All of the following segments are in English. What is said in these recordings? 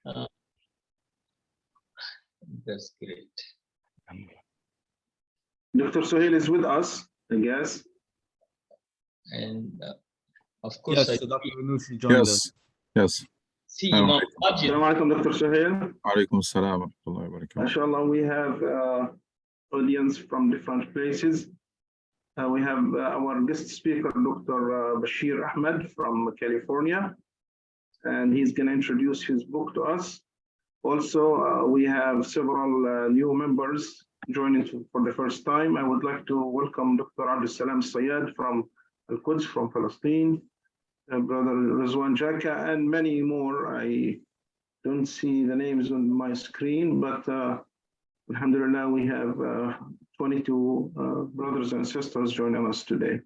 Uh, that's great. Dr. Sohail is with us, I guess. And of course, Yes, I Dr. Nushi joined us. Yes. see Imam Wajid. Assalamu alaikum, Dr. Sohail. Alaikum salam wa rahmatullahi wa barakatuh. MashaAllah, we have audience from different places. We have our guest speaker, Dr. Bashir Ahmed from California, and he's going to introduce his book to us. Also, we have several new members joining for the first time. I would like to welcome Dr. Abdul Salam Sayed from Al-Quds, from Palestine, Brother Rizwan Jaka, and many more. I don't see the names on my screen, but alhamdulillah, we have 22 brothers and sisters joining us today.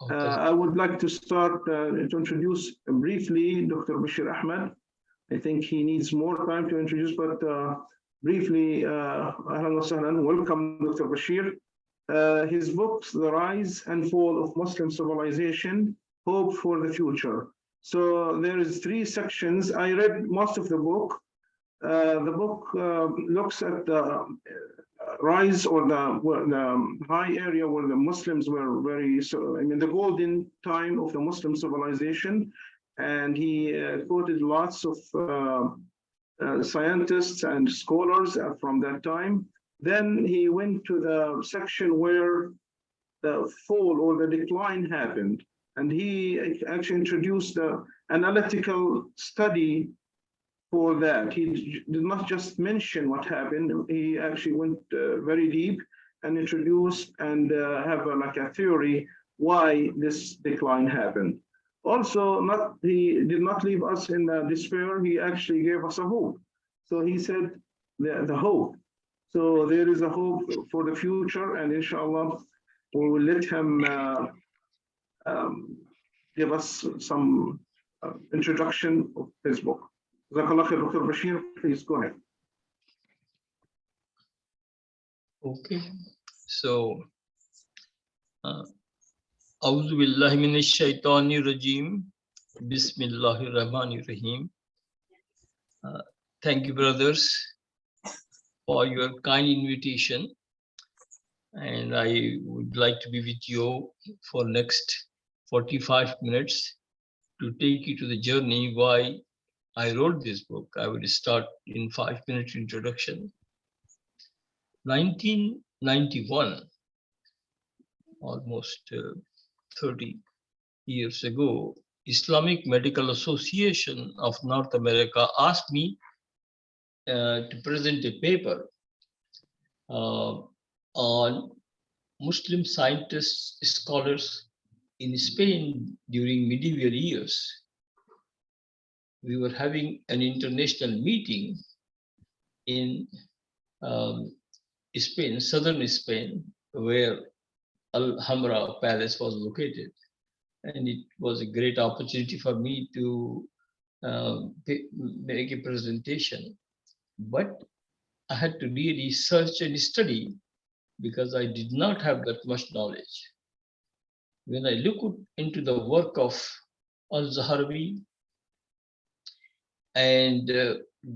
I would like to start to introduce briefly Dr. Bashir Ahmed. I think he needs more time to introduce, but briefly, ahlan wa sahlan, welcome Dr. Bashir. His books, The Rise and Fall of Muslim Civilization, Hope for the Future. So there is 3 sections. I read most of the book. The book looks at the rise or the high area where the Muslims were the golden time of the Muslim civilization. And he quoted lots of scientists and scholars from that time. Then he went to the section where the fall or the decline happened. And he actually introduced the analytical study for that. He did not just mention what happened. He actually went very deep and introduced and have like a theory why this decline happened. Also, he did not leave us in despair. He actually gave us a hope. So he said the hope. So there is a hope for the future, and inshallah, we will let him give us some introduction of his book. Jazakallah khair, Dr. Bashir, please go ahead. Okay, so A'udhu billahi minash shaitanir rajim. Bismillahir rahmanir rahim. Thank you, brothers, for your kind invitation. And I would like to be with you for next 45 minutes to take you to the journey why I wrote this book. I will start in 5-minute introduction. 1991, almost 30 years ago, Islamic Medical Association of North America asked me to present a paper on Muslim scientists, scholars in Spain during medieval years. We were having an international meeting in Spain, southern Spain, where Alhambra Palace was located. And it was a great opportunity for me to make a presentation. But I had to really search and study because I did not have that much knowledge. When I look into the work of Al-Zaharbi and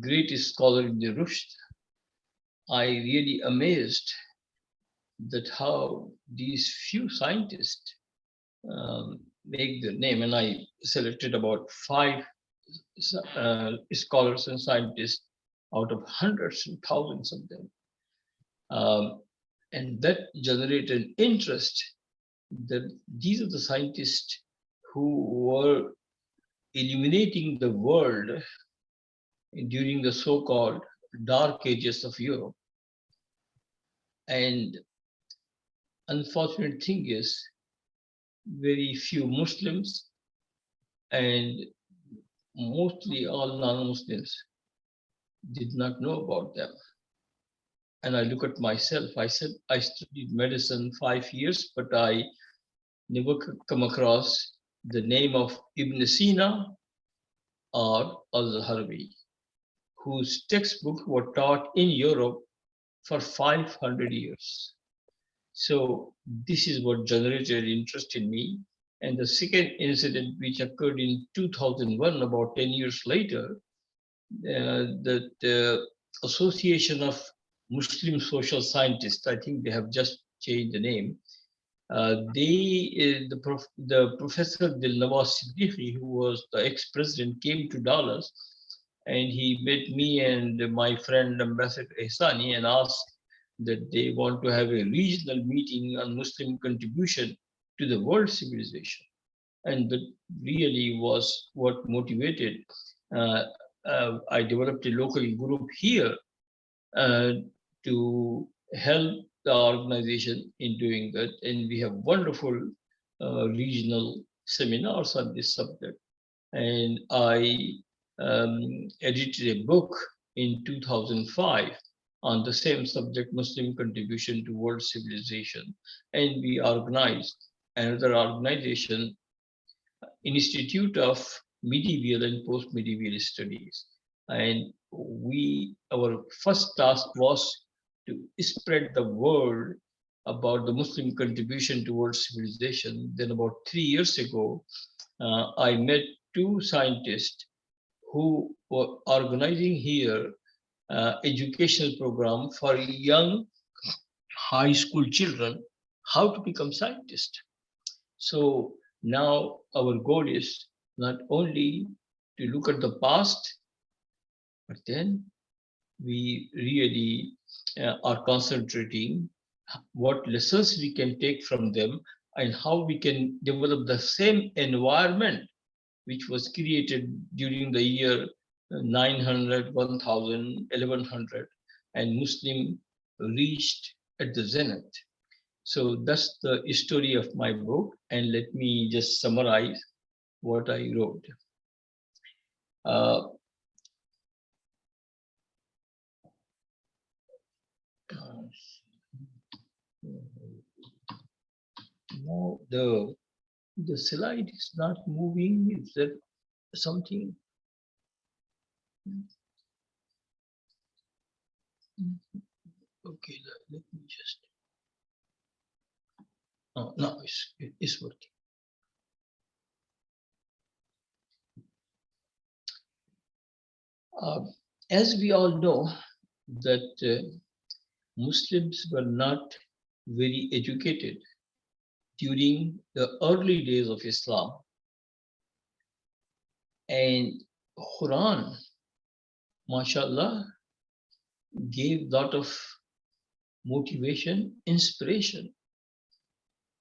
great scholar Ibn Rushd, I really amazed that how these few scientists make their name. And I selected about 5 scholars and scientists out of hundreds and thousands of them. And that generated interest that these are the scientists who were illuminating the world during the so-called dark ages of Europe. And unfortunate thing is, very few Muslims and mostly all non-Muslims did not know about them. And I look at myself, I said I studied medicine 5 years, but I never come across the name of Ibn Sina or Al-Zaharbi, whose textbooks were taught in Europe for 500 years. So this is what generated interest in me. And the second incident, which occurred in 2001, about 10 years later, the Association of Muslim Social Scientists, I think they have just changed the name. The Professor Dilnawaz Siddiqui, who was the ex-president, came to Dallas, and he met me and my friend Ambassador Ehsani and asked that they want to have a regional meeting on Muslim contribution to the world civilization. And that really was what motivated. I developed a local group here uh, to help the organization in doing that. And we have wonderful regional seminars on this subject. And I edited a book in 2005 on the same subject, Muslim contribution to world civilization. And we organized another organization, Institute of Medieval and Post-Medieval Studies. And our first task was to spread the word about the Muslim contribution towards civilization. Then about 3 years ago, I met two scientists who were organizing here educational program for young high school children, how to become scientists. So now our goal is not only to look at the past, but then we really are concentrating what lessons we can take from them and how we can develop the same environment which was created during the year 900, 1000, 1100, and Muslim reached at the zenith. So that's the story of my book, and let me just summarize what I wrote. Now the slide is not moving. Is there something? Okay, let me just. Oh, no, it's working. As we all know, that Muslims were not very educated during the early days of Islam, and Quran, mashallah, gave lot of motivation, inspiration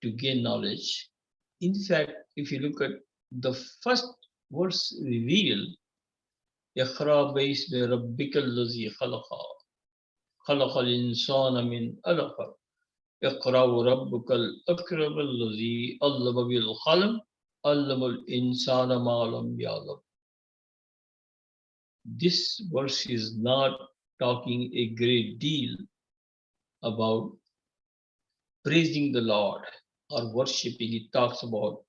to gain knowledge. In fact, if you look at the first verse revealed, يَقْرَأْ بِاسْمِ رَبِّكَ الَّذِي خَلَقَ خَلَقَ الْإِنسَانَ مِنْ عَلَقٍ اقْرَأْ رَبُّكَ الْأَكْرَمَ الَّذِي عَلَّمَ بِالْقَلَمِ عَلَّمَ الْإِنسَانَ مَا لَمْ يَعْلَمْ. This verse is not talking a great deal about praising the Lord or worshiping. It talks about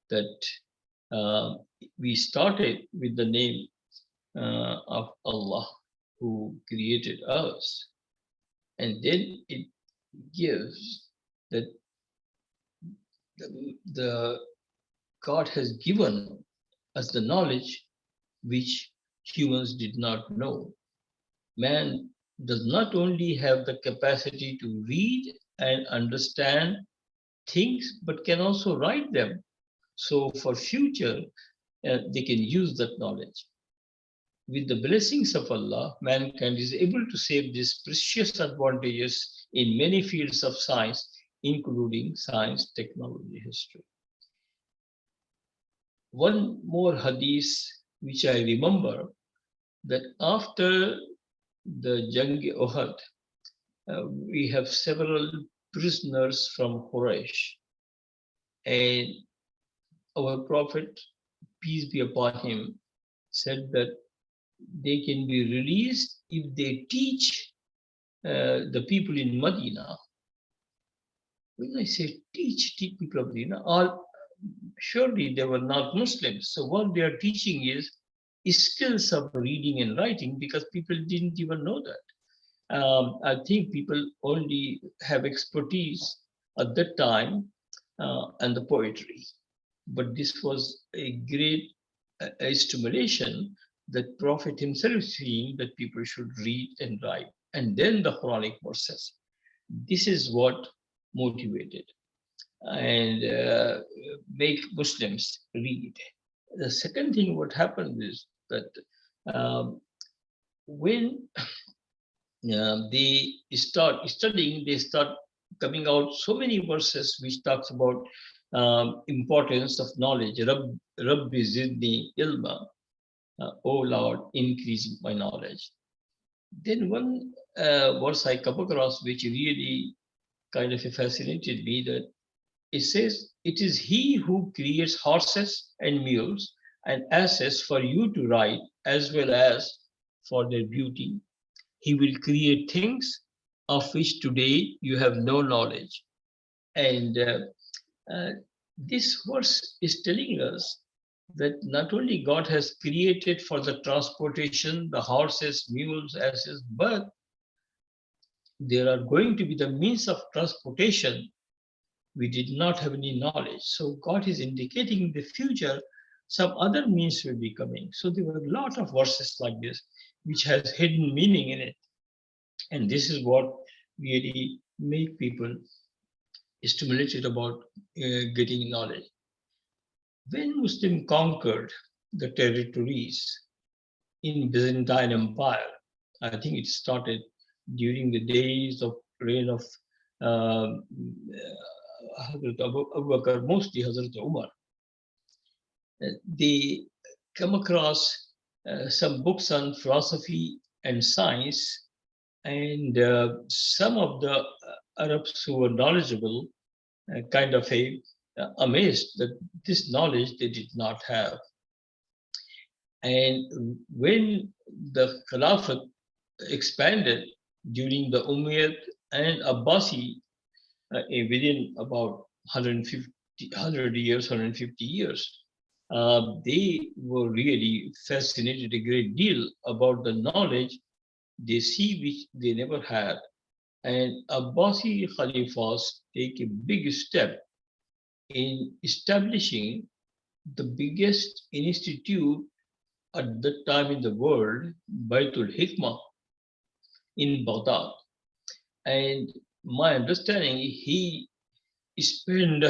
that we started with the name of Allah who created us, and then it gives that the God has given us the knowledge which humans did not know. Man does not only have the capacity to read and understand things, but can also write them. So for future, they can use that knowledge. With the blessings of Allah, mankind is able to save these precious advantages in many fields of science, including science, technology, history. One more hadith which I remember, that after the Jang-e-Uhud, we have several prisoners from Quraysh, and our Prophet, peace be upon him, said that they can be released if they teach the people in Medina. When I say teach people of Medina, surely they were not Muslims. So what they are teaching is skills of reading and writing, because people didn't even know that. I think people only have expertise at that time and the poetry. But this was a great stimulation that Prophet himself saying that people should read and write, and then the Quranic verses. This is what motivated and make Muslims read. The second thing what happened is that um, when they start studying, they start coming out so many verses which talks about importance of knowledge. Rabbi zidni ilma, oh Lord, increase my knowledge. Then one verse I come across which really kind of fascinated me, that it says, it is he who creates horses and mules and asses for you to ride, as well as for their beauty. He will create things of which today you have no knowledge. And this verse is telling us that not only God has created for the transportation, the horses, mules, asses, but there are going to be the means of transportation. We did not have any knowledge. So God is indicating in the future, some other means will be coming. So there were a lot of verses like this, which has hidden meaning in it. And this is what really make people stimulated about getting knowledge. When Muslim conquered the territories in Byzantine Empire, I think it started during the days of reign of Hazrat Abu Bakr, mostly Hazrat Umar. They come across some books on philosophy and science, and some of the Arabs who were knowledgeable kind of amazed that this knowledge they did not have. And when the Khilafat expanded during the Umayyad and Abbasi, within about 100 years, 150 years, they were really fascinated a great deal about the knowledge they see which they never had. And Abbasi Khalifas take a big step in establishing the biggest institute at that time in the world, Baitul Hikmah, in Baghdad. And my understanding, he spent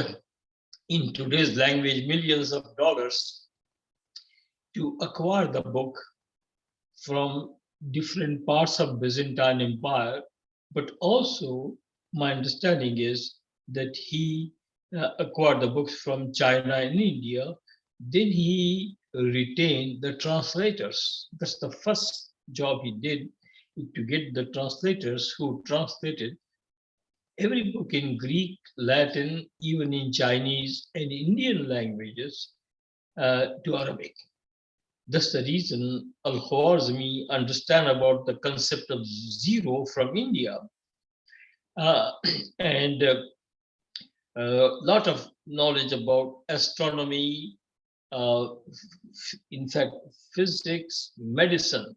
in today's language millions of dollars to acquire the book from different parts of Byzantine Empire, but also my understanding is that he acquired the books from China and India. Then he retained the translators. That's the first job he did, to get the translators who translated every book in Greek, Latin, even in Chinese and Indian languages to Arabic. That's the reason Al-Khwarizmi understand about the concept of zero from India. And a lot of knowledge about astronomy, in fact, physics, medicine.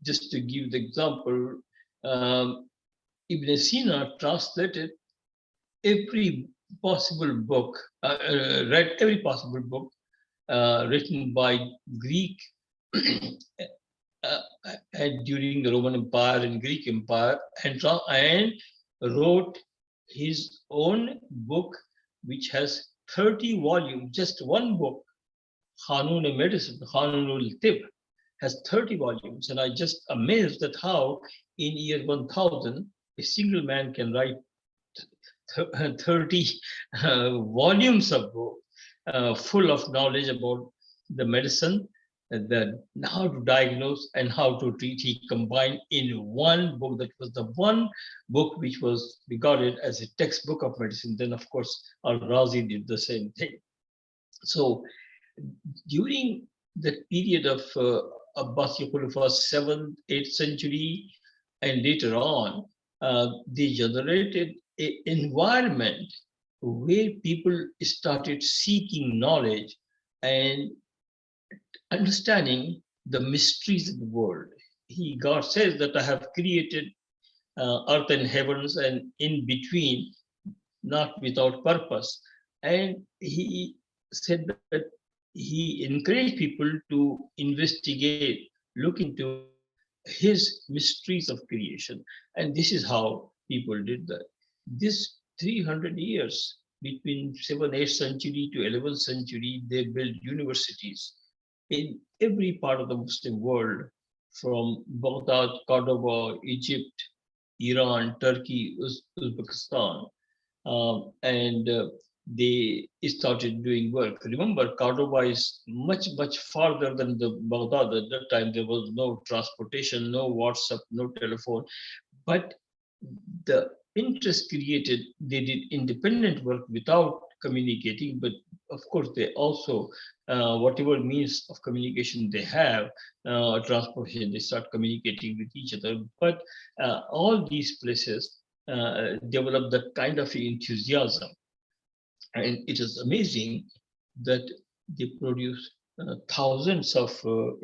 Just to give the example, Ibn Sina translated every possible book, read every possible book written by Greek during the Roman Empire and Greek Empire, and wrote his own book, which has 30 volumes, just one book, Khanun Medicine, Khanun al-Tib, has 30 volumes. And I just amazed at how in year 1000, a single man can write 30 volumes of book, full of knowledge about the medicine, how to diagnose and how to treat. He combined in one book. That was the one book which was regarded as a textbook of medicine. Then, of course, Al-Razi did the same thing. So during the period of Abbasi Khulafa, 7th, 8th century, and later on, they generated an environment where people started seeking knowledge and understanding the mysteries of the world. God says that I have created earth and heavens and in between, not without purpose. And he said that he encouraged people to investigate, look into his mysteries of creation. And this is how people did that. This 300 years between 7th, 8th century to 11th century, they built universities in every part of the Muslim world, from Baghdad, Cordoba, Egypt, Iran, Turkey, Uzbekistan, and they started doing work. Remember, Cordoba is much, much farther than the Baghdad. At that time, there was no transportation, no WhatsApp, no telephone. But the interest created, they did independent work without communicating, but of course they also, whatever means of communication they have, transportation, they start communicating with each other. But all these places develop that kind of enthusiasm, and it is amazing that they produce thousands of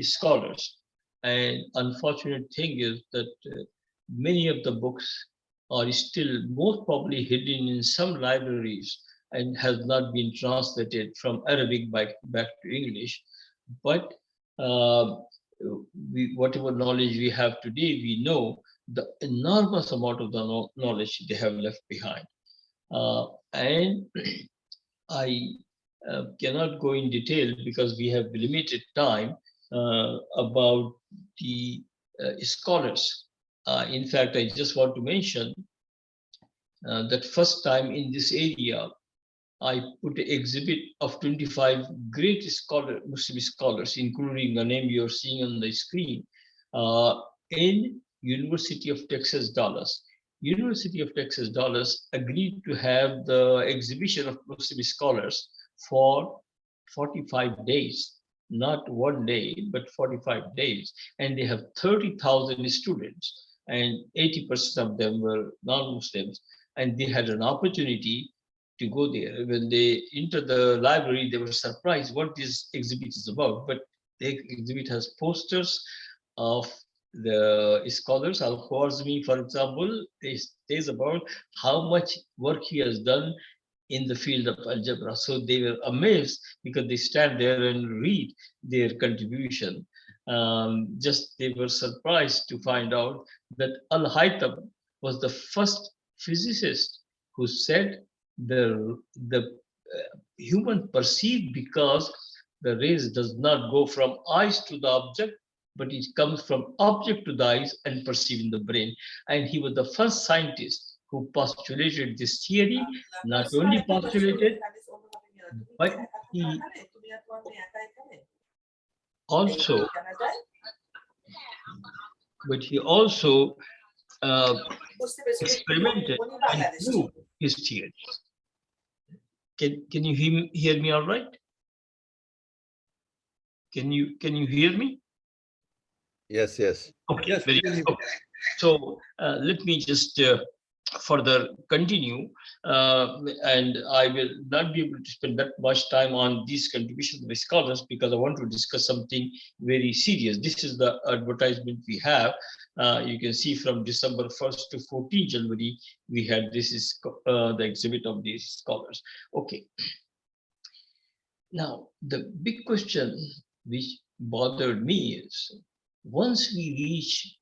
scholars. And unfortunate thing is that many of the books are still most probably hidden in some libraries and has not been translated from Arabic back to English. But uh, whatever knowledge we have today, we know the enormous amount of the knowledge they have left behind. And I cannot go in detail because we have limited time about the scholars. In fact, I just want to mention that first time in this area, I put an exhibit of 25 great Muslim scholars, including the name you're seeing on the screen, in University of Texas, Dallas. University of Texas, Dallas agreed to have the exhibition of Muslim scholars for 45 days, not one day, but 45 days. And they have 30,000 students, and 80% of them were non-Muslims. And they had an opportunity to go there. When they entered the library, they were surprised what this exhibit is about. But the exhibit has posters of the scholars. Al-Khwarizmi, for example, says about how much work he has done in the field of algebra. So they were amazed because they stand there and read their contribution. Just they were surprised to find out that Al-Haytham was the first physicist who said the human perceive because the rays does not go from eyes to the object, but it comes from object to the eyes and perceive in the brain. And he was the first scientist who postulated this theory, not only postulated, but he also, uh, experimented and proved his theories. Can you hear me all right? Can you hear me? Yes, yes. Okay, Yes, very good. Okay. So let me just further continue, and I will not be able to spend that much time on these contributions of the scholars because I want to discuss something very serious. This is the advertisement we have. You can see from December 1st to 14 January, we had this is the exhibit of these scholars. Okay. Now, the big question which bothered me is, once we reach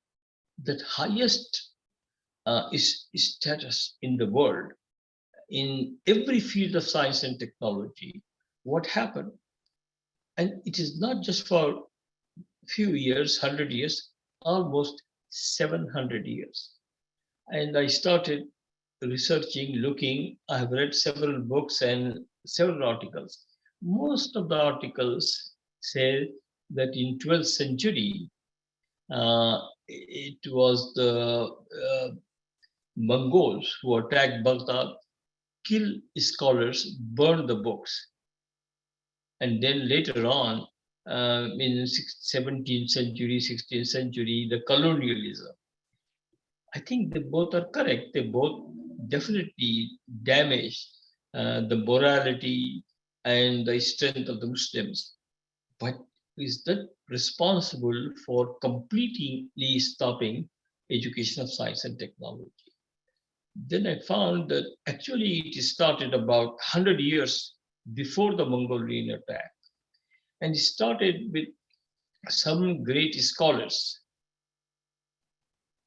that highest status in the world, in every field of science and technology, what happened? And it is not just for a few years, 100 years, almost 700 years. And I started researching, looking. I have read several books and several articles. Most of the articles say that in 12th century, it was the Mongols who attacked Baghdad, killed scholars, burned the books. And then later on, in 17th century, 16th century, the colonialism. I think they both are correct. They both definitely damage the morality and the strength of the Muslims. But is that responsible for completely stopping education of science and technology? Then I found that actually it started about 100 years before the Mongolian attack. And it started with some great scholars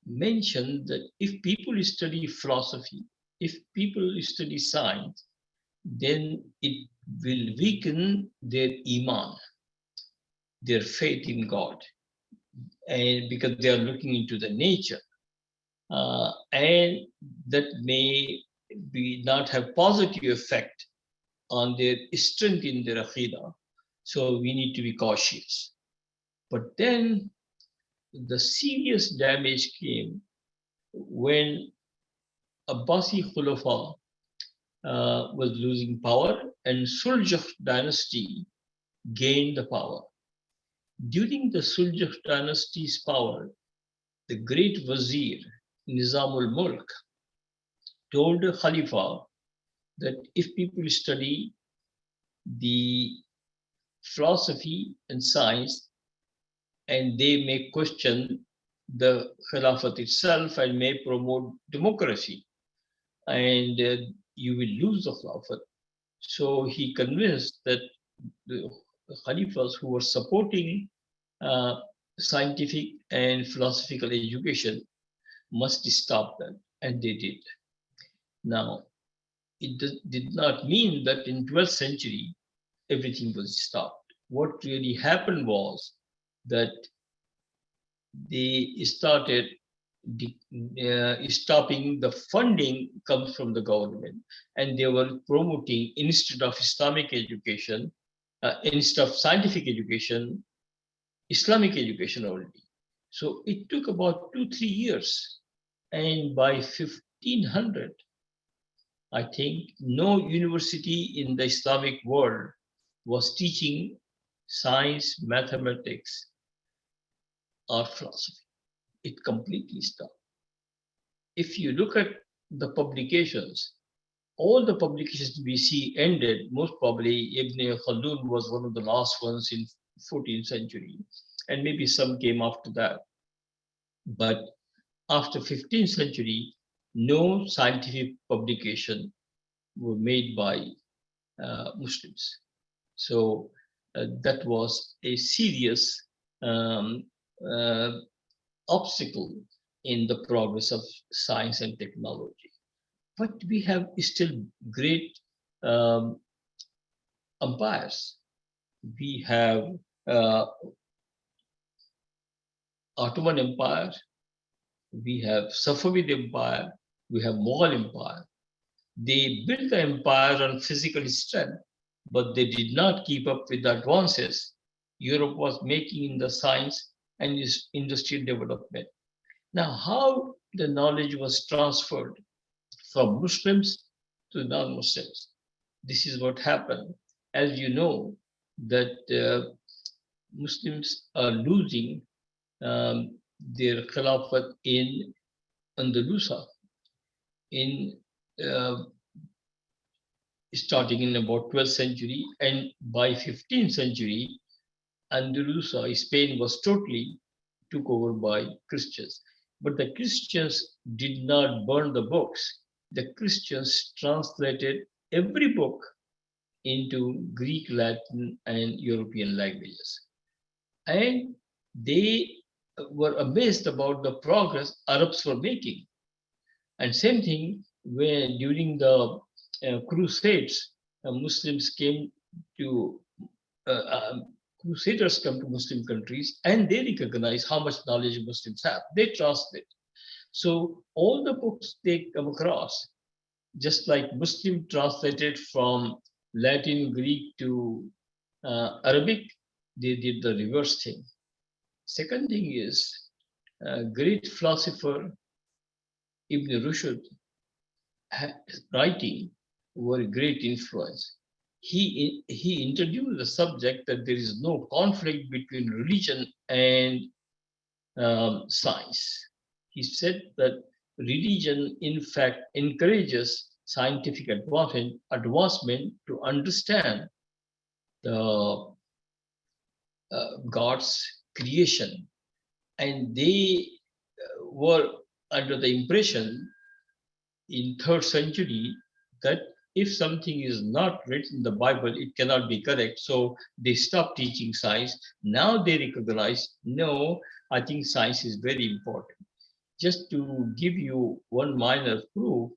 mentioned that if people study philosophy, if people study science, then it will weaken their iman, their faith in God, and because they are looking into the nature, and that may be not have positive effect on their strength in their aqidah. So we need to be cautious. But then the serious damage came when Abbasi Khulafa was losing power and Suljah dynasty gained the power. During the Suljah dynasty's power, the great Wazir Nizamul Mulk told the Khalifa that if people study the philosophy and science, and they may question the Khilafat itself and may promote democracy, and you will lose the Khilafat. So he convinced that the Khalifas who were supporting scientific and philosophical education must stop that, and they did. Now, it did not mean that in 12th century everything was stopped. What really happened was that they started stopping the funding comes from the government, and they were promoting instead of Islamic education, instead of scientific education, Islamic education only. So it took about 2-3 years, and by 1500, I think no university in the Islamic world was teaching science, mathematics, or philosophy. It completely stopped. If you look at the publications, all the publications we see ended. Most probably Ibn Khaldun was one of the last ones in 14th century, and maybe some came after that. But after 15th century, no scientific publication were made by Muslims. So that was a serious obstacle in the progress of science and technology. But we have still great empires. We have Ottoman Empire, we have Safavid Empire, we have Mughal Empire. They built the empire on physical strength, but they did not keep up with the advances Europe was making in the science and industrial development. Now, how the knowledge was transferred from Muslims to non-Muslims? This is what happened. As you know, that Muslims are losing their Khilafat in Andalusia in starting in about 12th century, and by 15th century, Andalusia, Spain, was totally took over by Christians. But the Christians did not burn the books. The Christians translated every book into Greek, Latin, and European languages. And they were amazed about the progress Arabs were making. And same thing when during the Crusades, Muslims came to Crusaders come to Muslim countries, and they recognize how much knowledge Muslims have. They translate. So all the books they come across, just like Muslim translated from Latin, Greek to Arabic, they did the reverse thing. Second thing is, great philosopher Ibn Rushd writing were a great influence. He introduced the subject that there is no conflict between religion and science. He said that religion, in fact, encourages scientific advancement to understand the God's creation. And they were under the impression in 3rd century that if something is not written in the Bible, it cannot be correct. So they stopped teaching science. Now they recognize, no, I think science is very important. Just to give you one minor proof,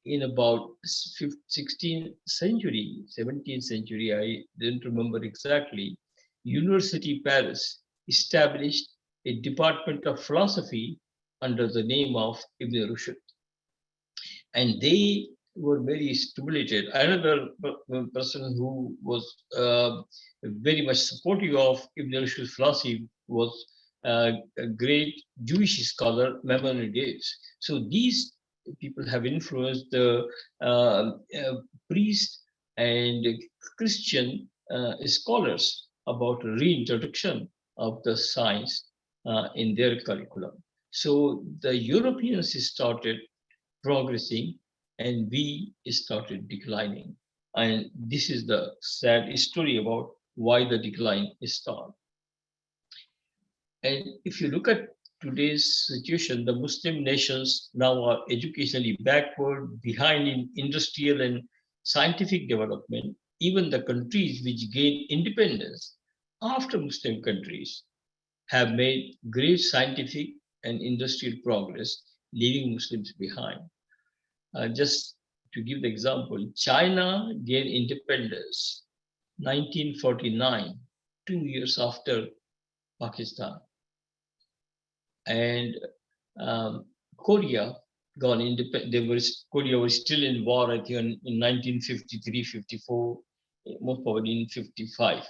in about 16th century, 17th century, I don't remember exactly, University Paris established a department of philosophy under the name of Ibn Rushd. And they were very stimulated. Another person who was very much supportive of Ibn Rushd's philosophy was a great Jewish scholar, Maimonides. So these people have influenced the priests and Christian scholars about reintroduction of the science in their curriculum. So the Europeans started progressing and we started declining. And this is the sad story about why the decline started. And if you look at today's situation, the Muslim nations now are educationally backward, behind in industrial and scientific development. Even the countries which gained independence after Muslim countries have made great scientific and industrial progress, leaving Muslims behind. Just to give the example, China gained independence 1949, 2 years after Pakistan. And Korea gone independent. Korea was still in war, I think, in 1953, 54, most probably in 55.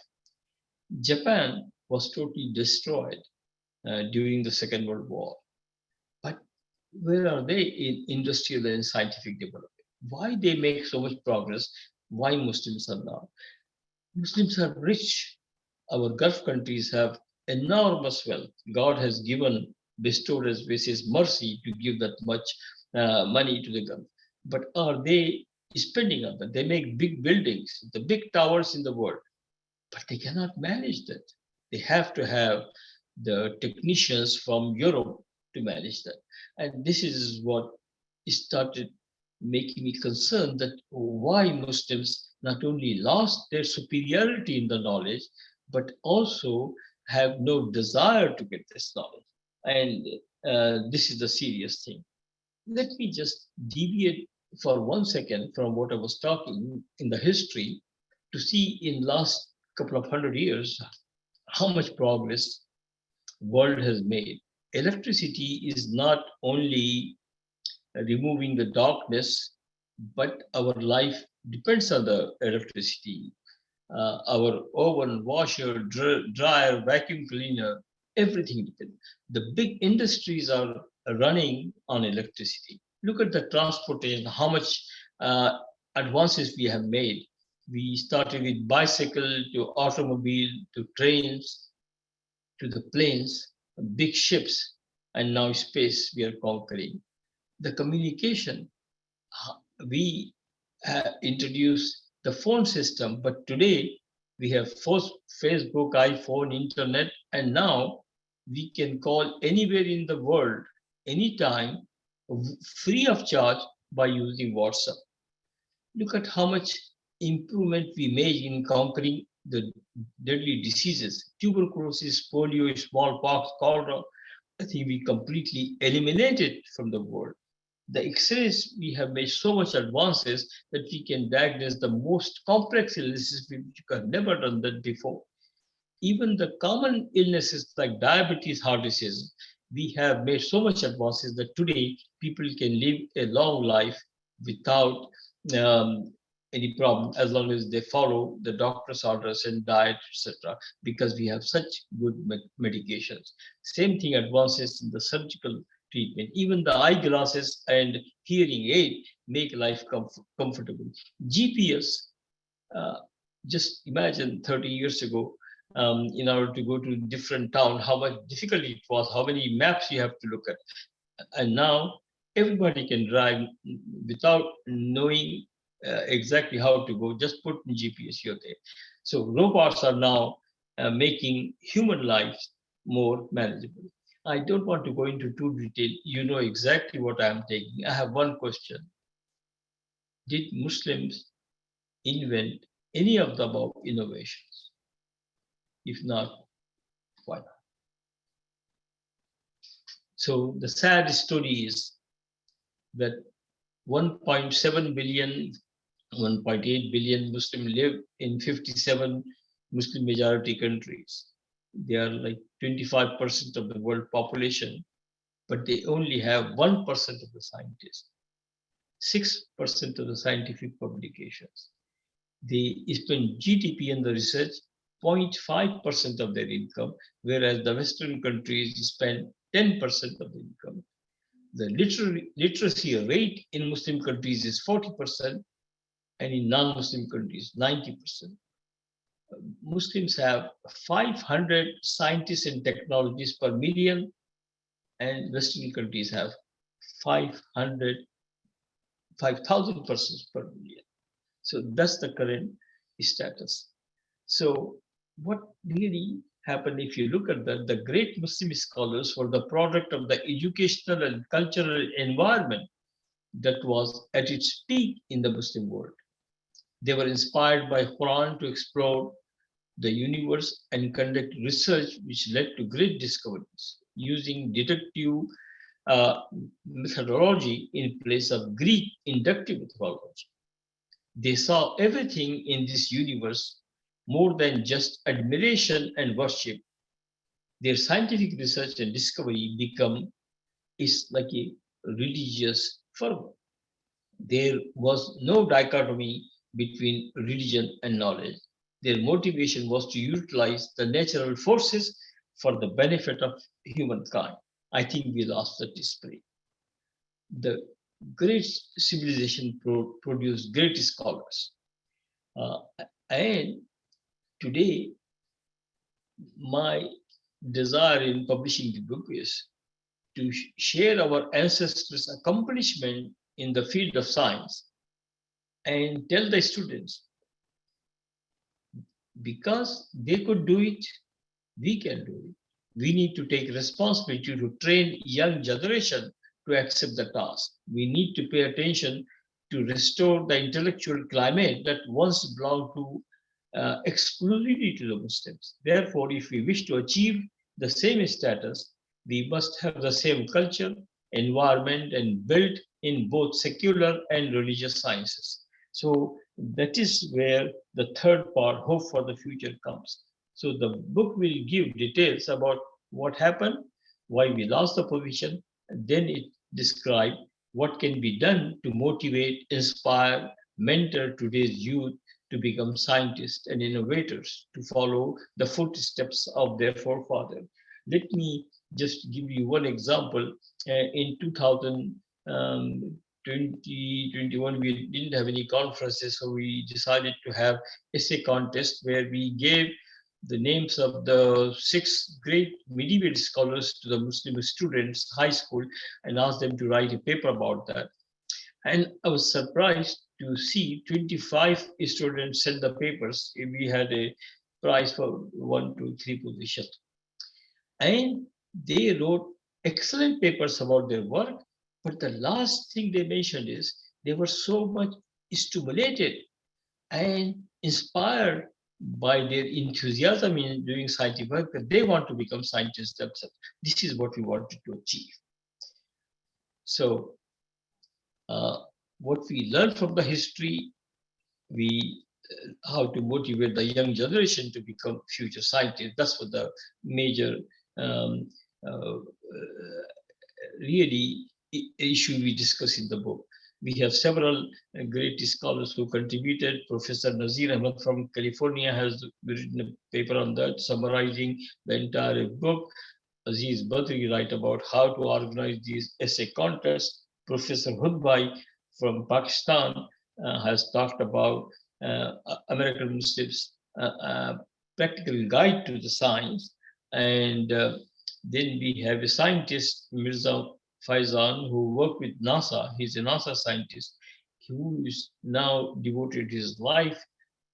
Japan was totally destroyed during the Second World War. But where are they in industrial and scientific development? Why they make so much progress? Why Muslims are not? Muslims are rich. Our Gulf countries have enormous wealth. God has bestowed as His mercy to give that much money to the Gulf. But are they spending on that? They make big buildings, the big towers in the world, but they cannot manage that. They have to have the technicians from Europe to manage that. And this is what started making me concerned that why Muslims not only lost their superiority in the knowledge, but also have no desire to get this knowledge. And this is the serious thing. Let me just deviate for 1 second from what I was talking in the history to see in last couple of 100 years how much progress world has made. Electricity is not only removing the darkness, but our life depends on the electricity. Our oven, washer, dryer, vacuum cleaner, everything depends. The big industries are running on electricity. Look at the transportation, how much advances we have made. We started with bicycle to automobile to trains to the planes, big ships, and now space we are conquering. The communication, we introduced the phone system, but today we have Facebook, iPhone, internet, and now we can call anywhere in the world, anytime, free of charge by using WhatsApp. Look at how much improvement we made in conquering the deadly diseases, tuberculosis, polio, smallpox, cholera. I think we completely eliminated from the world. The X-rays, we have made so much advances that we can diagnose the most complex illnesses which have never done that before. Even the common illnesses like diabetes, heart disease, we have made so much advances that today people can live a long life without any problem as long as they follow the doctor's orders and diet, etc. Because we have such good medications. Same thing advances in the surgical treatment. Even the eyeglasses and hearing aid make life comfortable. GPS, just imagine 30 years ago, in order to go to a different town, how much difficult it was, how many maps you have to look at. And now everybody can drive without knowing exactly how to go, just put in GPS, you're there. So robots are now making human lives more manageable. I don't want to go into too detail. You know exactly what I'm taking. I have one question. did Muslims invent any of the above innovations? If not, why not? So the sad story is that 1.7 billion, 1.8 billion Muslims live in 57 Muslim majority countries. They are like 25% of the world population, but they only have 1% of the scientists, 6% of the scientific publications. They spend GDP on the research 0.5% of their income, whereas the Western countries spend 10% of the income. The literacy rate in Muslim countries is 40%, and in non-Muslim countries, 90%. Muslims have 500 scientists and technologists per million, and Western countries have 5,000 persons per million. So that's the current status. So what really happened, if you look at that, the great Muslim scholars were the product of the educational and cultural environment that was at its peak in the Muslim world. They were inspired by Quran to explore the universe and conduct research, which led to great discoveries using deductive methodology in place of Greek inductive methodology. They saw everything in this universe more than just admiration and worship. Their scientific research and discovery is like a religious fervor. There was no dichotomy between religion and knowledge. Their motivation was to utilize the natural forces for the benefit of humankind. I think we lost that spirit. The great civilization produced great scholars. And today, my desire in publishing the book is to share our ancestors' accomplishment in the field of science and tell the students, because they could do it, we can do it. We need to take responsibility to train young generation to accept the task. We need to pay attention to restore the intellectual climate that once belonged to exclusively to the Muslims. Therefore, if we wish to achieve the same status, we must have the same culture, environment, and built in both secular and religious sciences. So that is where the third part, hope for the future, comes. So the book will give details about what happened, why we lost the position, and then it describes what can be done to motivate, inspire, mentor today's youth to become scientists and innovators, to follow the footsteps of their forefathers. Let me just give you one example. In 2021, we didn't have any conferences, so we decided to have essay contest where we gave the names of the 6 great medieval scholars to the Muslim students, high school, and asked them to write a paper about that. And I was surprised to see 25 students send the papers. We had a prize for 1, 2, 3 positions. And they wrote excellent papers about their work. But the last thing they mentioned is they were so much stimulated and inspired by their enthusiasm in doing scientific work that they want to become scientists themselves. This is what we wanted to achieve. So what we learn from the history, how to motivate the young generation to become future scientists. That's what the major really issue we discuss in the book. We have several great scholars who contributed. Professor Nazir Ahmed from California has written a paper on that, summarizing the entire book. Aziz Badri write about how to organize these essay contests. Professor Hudbai from Pakistan has talked about American Muslims' practical guide to the science. And then we have a scientist, Mirza Faizan, who worked with NASA. He's a NASA scientist who is now devoted his life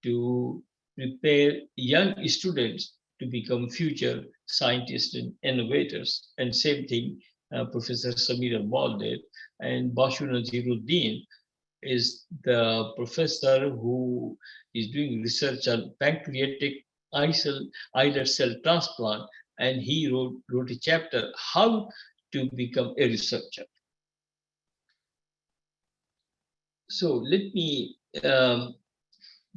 to prepare young students to become future scientists and innovators. And same thing, Professor Samir Al-Baldet and Bashu Naziruddin. is the professor who is doing research on pancreatic islet cell transplant, and he wrote a chapter, How to Become a Researcher. So let me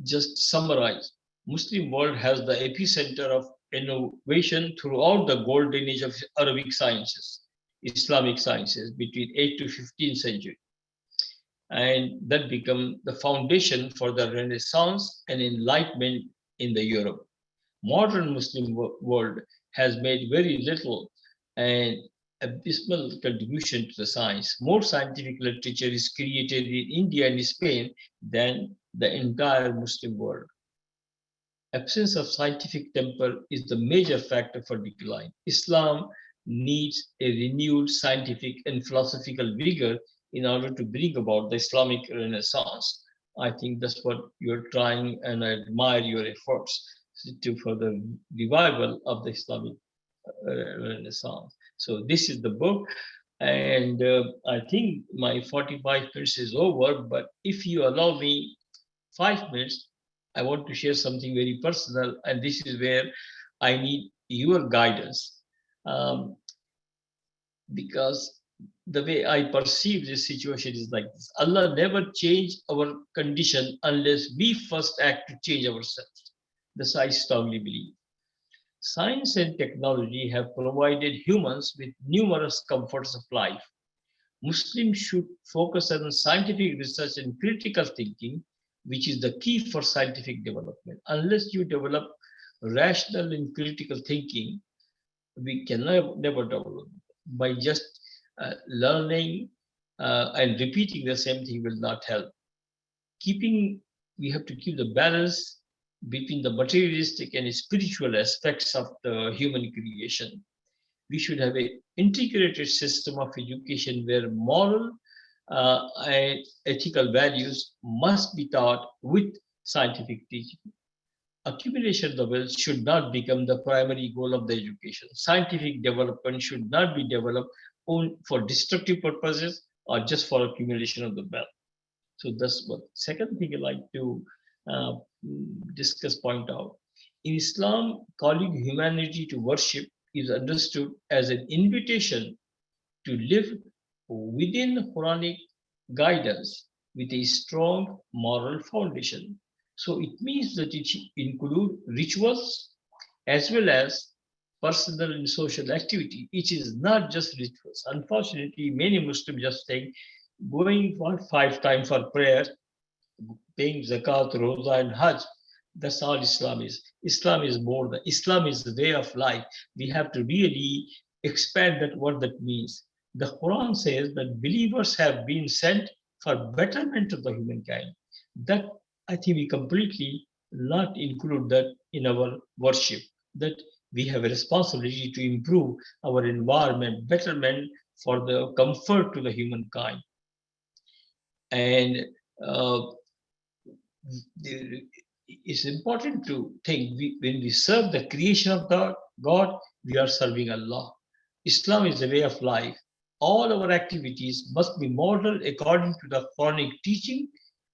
just summarize. Muslim world has the epicenter of innovation throughout the golden age of Arabic sciences, Islamic sciences between 8th to 15th century. And that became the foundation for the Renaissance and Enlightenment in the Europe. Modern Muslim world has made very little and abysmal contribution to the science. More scientific literature is created in India and Spain than the entire Muslim world. Absence of scientific temper is the major factor for decline. Islam needs a renewed scientific and philosophical vigor in order to bring about the Islamic Renaissance. I think that's what you're trying, and I admire your efforts for the revival of the Islamic Renaissance. So this is the book, and I think my 45 minutes is over, but if you allow me 5 minutes, I want to share something very personal, and this is where I need your guidance. Because the way I perceive this situation is like this. Allah never changed our condition unless we first act to change ourselves. This I strongly believe. Science and technology have provided humans with numerous comforts of life. Muslims should focus on scientific research and critical thinking, which is the key for scientific development. Unless you develop rational and critical thinking, we can never develop. By just learning and repeating the same thing will not help. We have to keep the balance between the materialistic and spiritual aspects of the human creation. We should have an integrated system of education where moral and ethical values must be taught with scientific teaching. Accumulation of the wealth should not become the primary goal of the education. Scientific development should not be developed for destructive purposes or just for accumulation of the wealth. So that's what. Second thing I like to point out. In Islam, calling humanity to worship is understood as an invitation to live within Quranic guidance with a strong moral foundation. So it means that it includes rituals as well as personal and social activity. It is not just rituals. Unfortunately, many Muslims just think going 5 times for prayer, paying zakat, roza, and hajj, that's all Islam is. Islam is more than, Islam is the way of life. We have to really expand that what that means. The Quran says that believers have been sent for betterment of the humankind. That I think we completely not include that in our worship, that we have a responsibility to improve our environment, betterment for the comfort to the humankind. And it's important to think when we serve the creation of God, we are serving Allah. Islam is the way of life. All our activities must be modeled according to the Quranic teaching,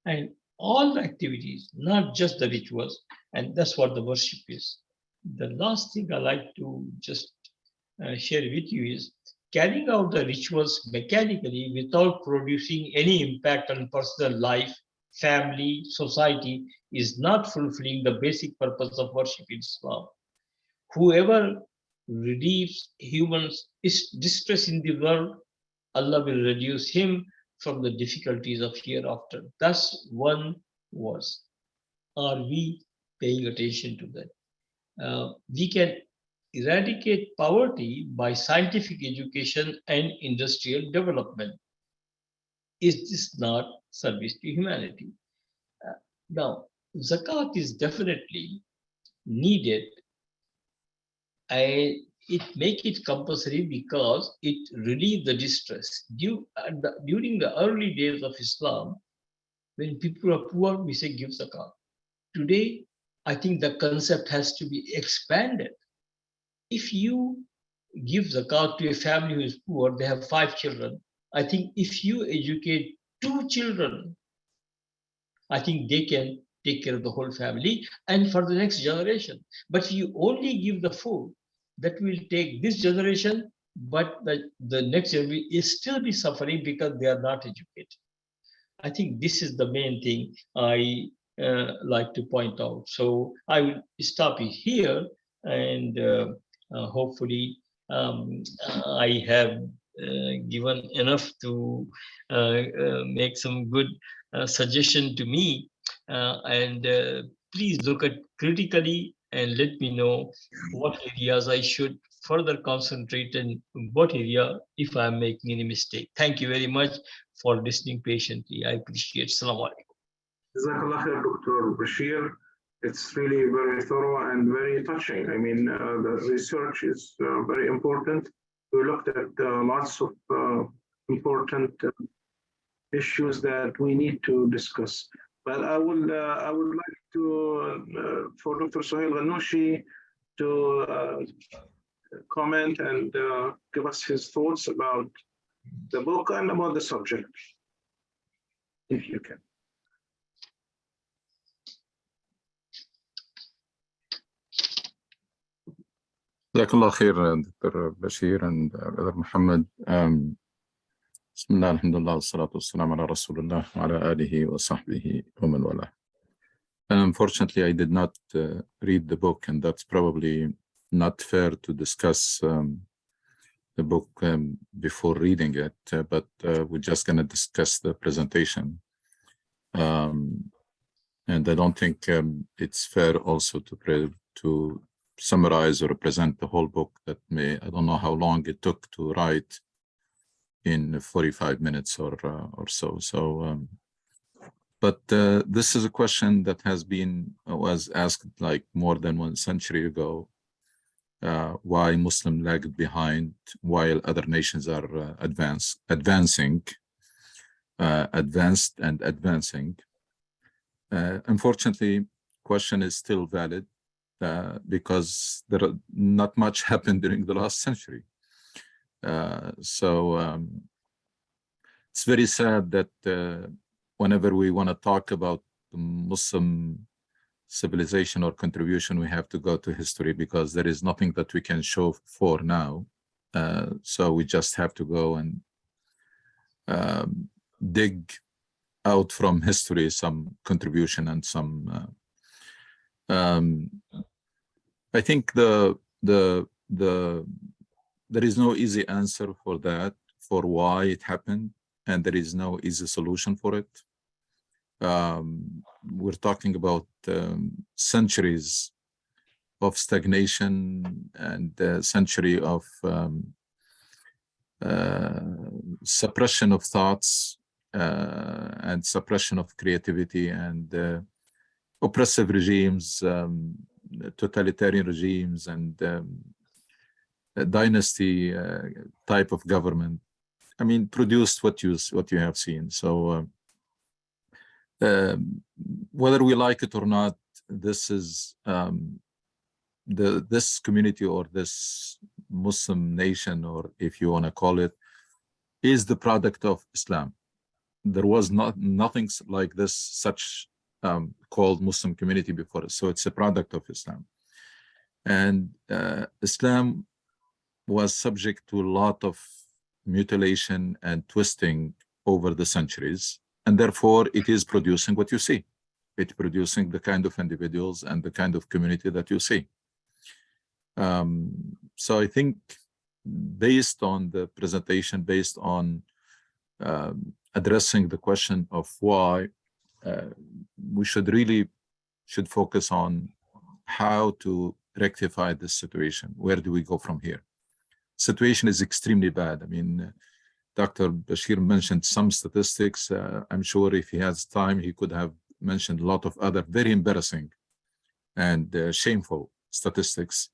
and all the activities, not just the rituals, and that's what the worship is. The last thing I like to just share with you is carrying out the rituals mechanically without producing any impact on personal life, family, society is not fulfilling the basic purpose of worship in Islam. Whoever relieves humans' distress in the world, Allah will reduce him from the difficulties of hereafter. That's one verse. Are we paying attention to that? We can eradicate poverty by scientific education and industrial development. Is this not service to humanity? Now, zakat is definitely needed, and it make it compulsory because it relieves the distress. During the early days of Islam, when people are poor, we say give zakat. Today, I think the concept has to be expanded. If you give zakat to a family who is poor, they have 5 children. I think if you educate 2 children I think they can take care of the whole family and for the next generation. But you only give the food that will take this generation, but the next generation will still be suffering because they are not educated. I think this is the main thing I like to point out. So I will stop it here, and hopefully I have given enough to make some good suggestion to me. And please look at critically and let me know what areas I should further concentrate and what area if I'm making any mistake. Thank you very much for listening patiently. I appreciate. Assalamu alaikum. Jazakallah khair, Dr. Bashir. It's really very thorough and very touching. I mean, the research is very important. We looked at lots of important issues that we need to discuss. But I would like to for Dr. Sohail Ghannouchi to comment and give us his thoughts about the book and about the subject, if you can. Jazakallah khair, Dr. Bashir and Brother Muhammad. Bismillah, alhamdulillah, wassalatu wassalamu ala rasulullah wa ala alihi wa sahbihi wa man wala. Unfortunately, I did not read the book, and that's probably not fair to discuss the book before reading it, but we're just going to discuss the presentation. And I don't think it's fair also to summarize or present the whole book. I don't know how long it took to write in 45 minutes or so. But this is a question that was asked like more than 1 century ago. Why Muslim lagged behind while other nations are advanced and advancing. Unfortunately, question is still valid because not much happened during the last century. It's very sad that whenever we want to talk about the Muslim civilization or contribution, we have to go to history because there is nothing that we can show for now. So we just have to go and dig out from history some contribution and some. I think there is no easy answer for that, for why it happened, and there is no easy solution for it. We're talking about centuries of stagnation and a century of suppression of thoughts and suppression of creativity and oppressive regimes, totalitarian regimes, and dynasty type of government. I mean, produced what you have seen. So whether we like it or not, this is this community or this Muslim nation, or if you want to call it, is the product of Islam. There was nothing like this such called Muslim community before, so it's a product of Islam. And Islam was subject to a lot of mutilation and twisting over the centuries, and therefore it is producing what you see. It's producing the kind of individuals and the kind of community that you see. So I think based on the presentation, based on addressing the question of why, we should focus on how to rectify this situation. Where do we go from here? Situation is extremely bad. I mean, Dr. Bashir mentioned some statistics. I'm sure if he has time, he could have mentioned a lot of other very embarrassing and shameful statistics.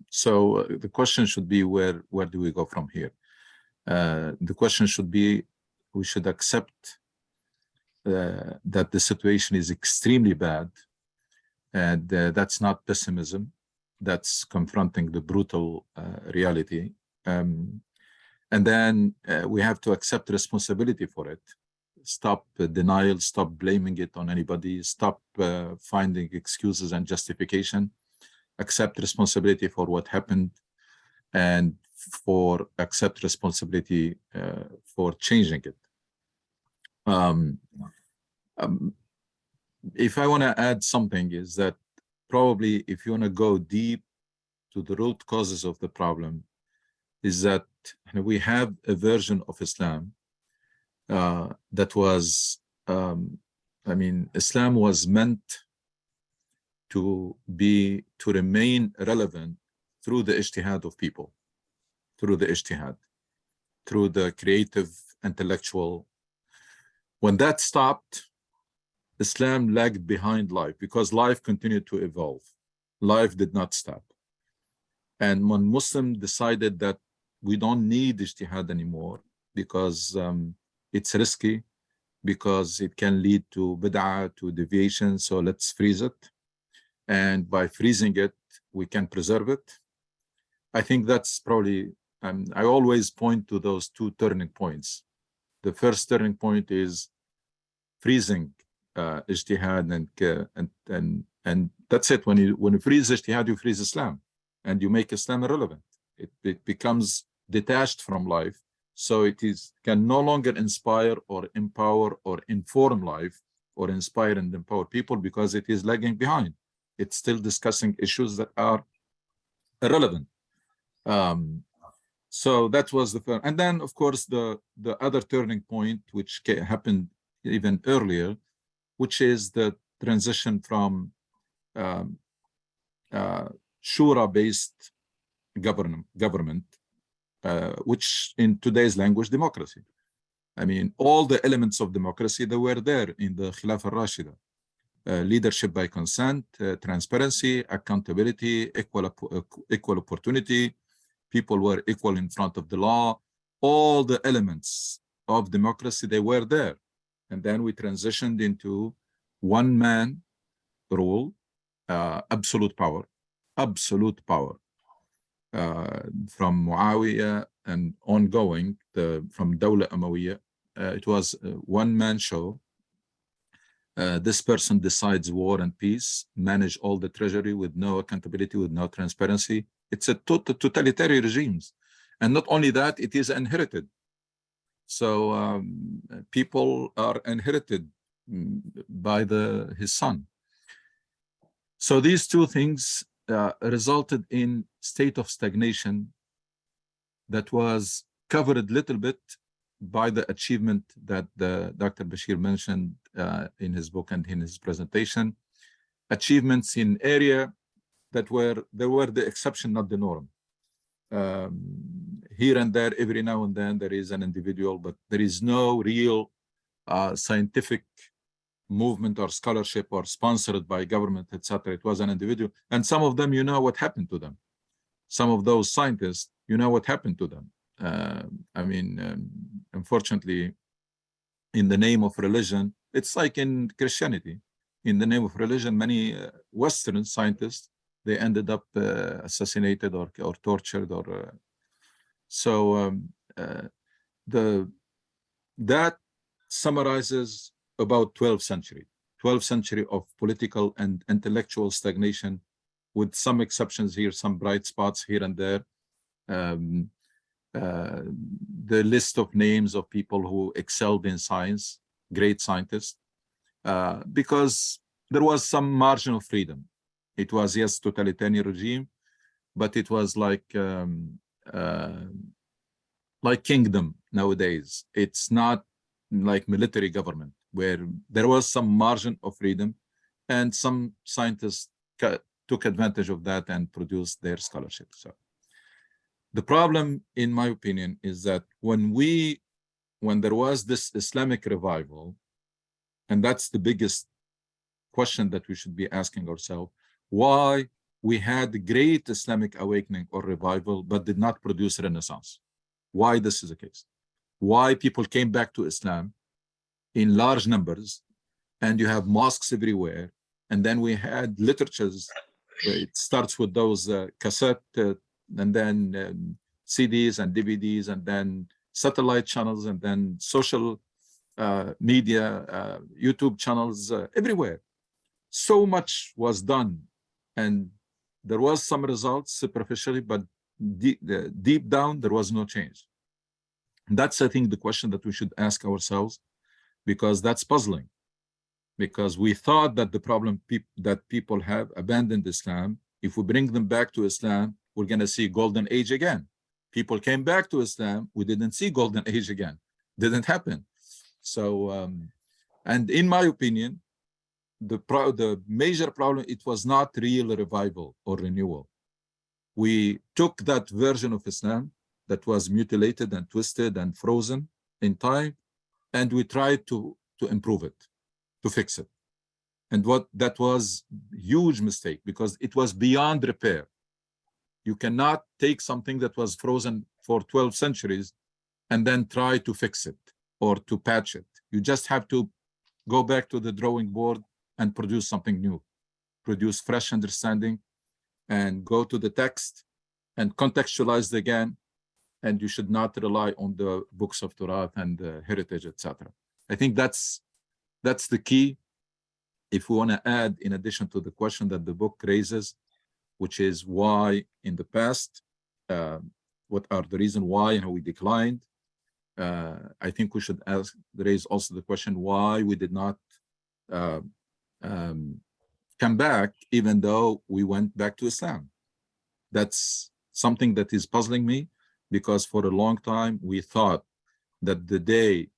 So the question should be, where do we go from here? The question should be, we should accept that the situation is extremely bad, and that's not pessimism. That's confronting the brutal reality. And then we have to accept responsibility for it. Stop denial, stop blaming it on anybody, stop finding excuses and justification, accept responsibility for what happened, and accept responsibility for changing it. If I want to add something, is that probably if you want to go deep to the root causes of the problem, is that we have a version of Islam that was, Islam was meant to remain relevant through the ijtihad of people, through the creative, intellectual. When that stopped, Islam lagged behind life because life continued to evolve. Life did not stop. And when Muslims decided that we don't need ijtihad anymore because it's risky, because it can lead to bid'ah, to deviation, so let's freeze it. And by freezing it, we can preserve it. I think that's probably, I always point to those two turning points. The first turning point is freezing ijtihad, and that's it. When you freeze ijtihad, you freeze Islam, and you make Islam irrelevant. It becomes detached from life, so it can no longer inspire or empower or inform life or inspire and empower people because it is lagging behind. It's still discussing issues that are irrelevant. So that was the first. And then, of course, the other turning point, which happened even earlier, which is the transition from shura-based government, which in today's language, democracy. I mean, all the elements of democracy, they were there in the Khilafah al-Rashida. Leadership by consent, transparency, accountability, equal opportunity, people were equal in front of the law. All the elements of democracy, they were there. And then we transitioned into one-man rule, absolute power, from Muawiyah and ongoing, from Dawla Umayyah. It was a one-man show. This person decides war and peace, manage all the treasury with no accountability, with no transparency. It's a totalitarian regimes. And not only that, it is inherited. So people are inherited by his son. So these two things resulted in state of stagnation that was covered a little bit by the achievement that Dr. Bashir mentioned in his book and in his presentation. Achievements in area that were the exception, not the norm. Here and there, every now and then, there is an individual, but there is no real scientific movement or scholarship or sponsored by government, etc. It was an individual. And some of them, you know what happened to them. Some of those scientists, you know what happened to them. Unfortunately, in the name of religion, it's like in Christianity. In the name of religion, many Western scientists, they ended up assassinated or tortured. That summarizes about 12th century of political and intellectual stagnation, with some exceptions here, some bright spots here and there. The list of names of people who excelled in science, great scientists, because there was some margin of freedom. It was, yes, totalitarian regime, but it was like kingdom nowadays. It's not like military government, where there was some margin of freedom, and some scientists took advantage of that and produced their scholarship. So the problem, in my opinion, is that when there was this Islamic revival, and that's the biggest question that we should be asking ourselves, why we had great Islamic awakening or revival, but did not produce Renaissance? Why this is the case? Why people came back to Islam in large numbers, and you have mosques everywhere, and then we had literatures. It starts with those cassette, and then CDs and DVDs, and then satellite channels, and then social media, YouTube channels, everywhere. So much was done, and there was some results superficially, but deep down, there was no change. That's, I think, the question that we should ask ourselves, because that's puzzling. Because we thought that the problem that people have abandoned Islam, if we bring them back to Islam, we're going to see golden age again. People came back to Islam, we didn't see golden age again. Didn't happen. So, and in my opinion, the major problem, it was not real revival or renewal. We took that version of Islam that was mutilated and twisted and frozen in time, and we tried to improve it, to fix it. And that was a huge mistake, because it was beyond repair. You cannot take something that was frozen for 12 centuries and then try to fix it or to patch it. You just have to go back to the drawing board and produce something new, produce fresh understanding, and go to the text and contextualize it again. And you should not rely on the books of Torah and the heritage, etc. I think that's the key. If we want to add, in addition to the question that the book raises, which is why in the past, what are the reasons why and how we declined, I think we should raise also the question why we did not come back, even though we went back to Islam. That's something that is puzzling me, because for a long time we thought that the day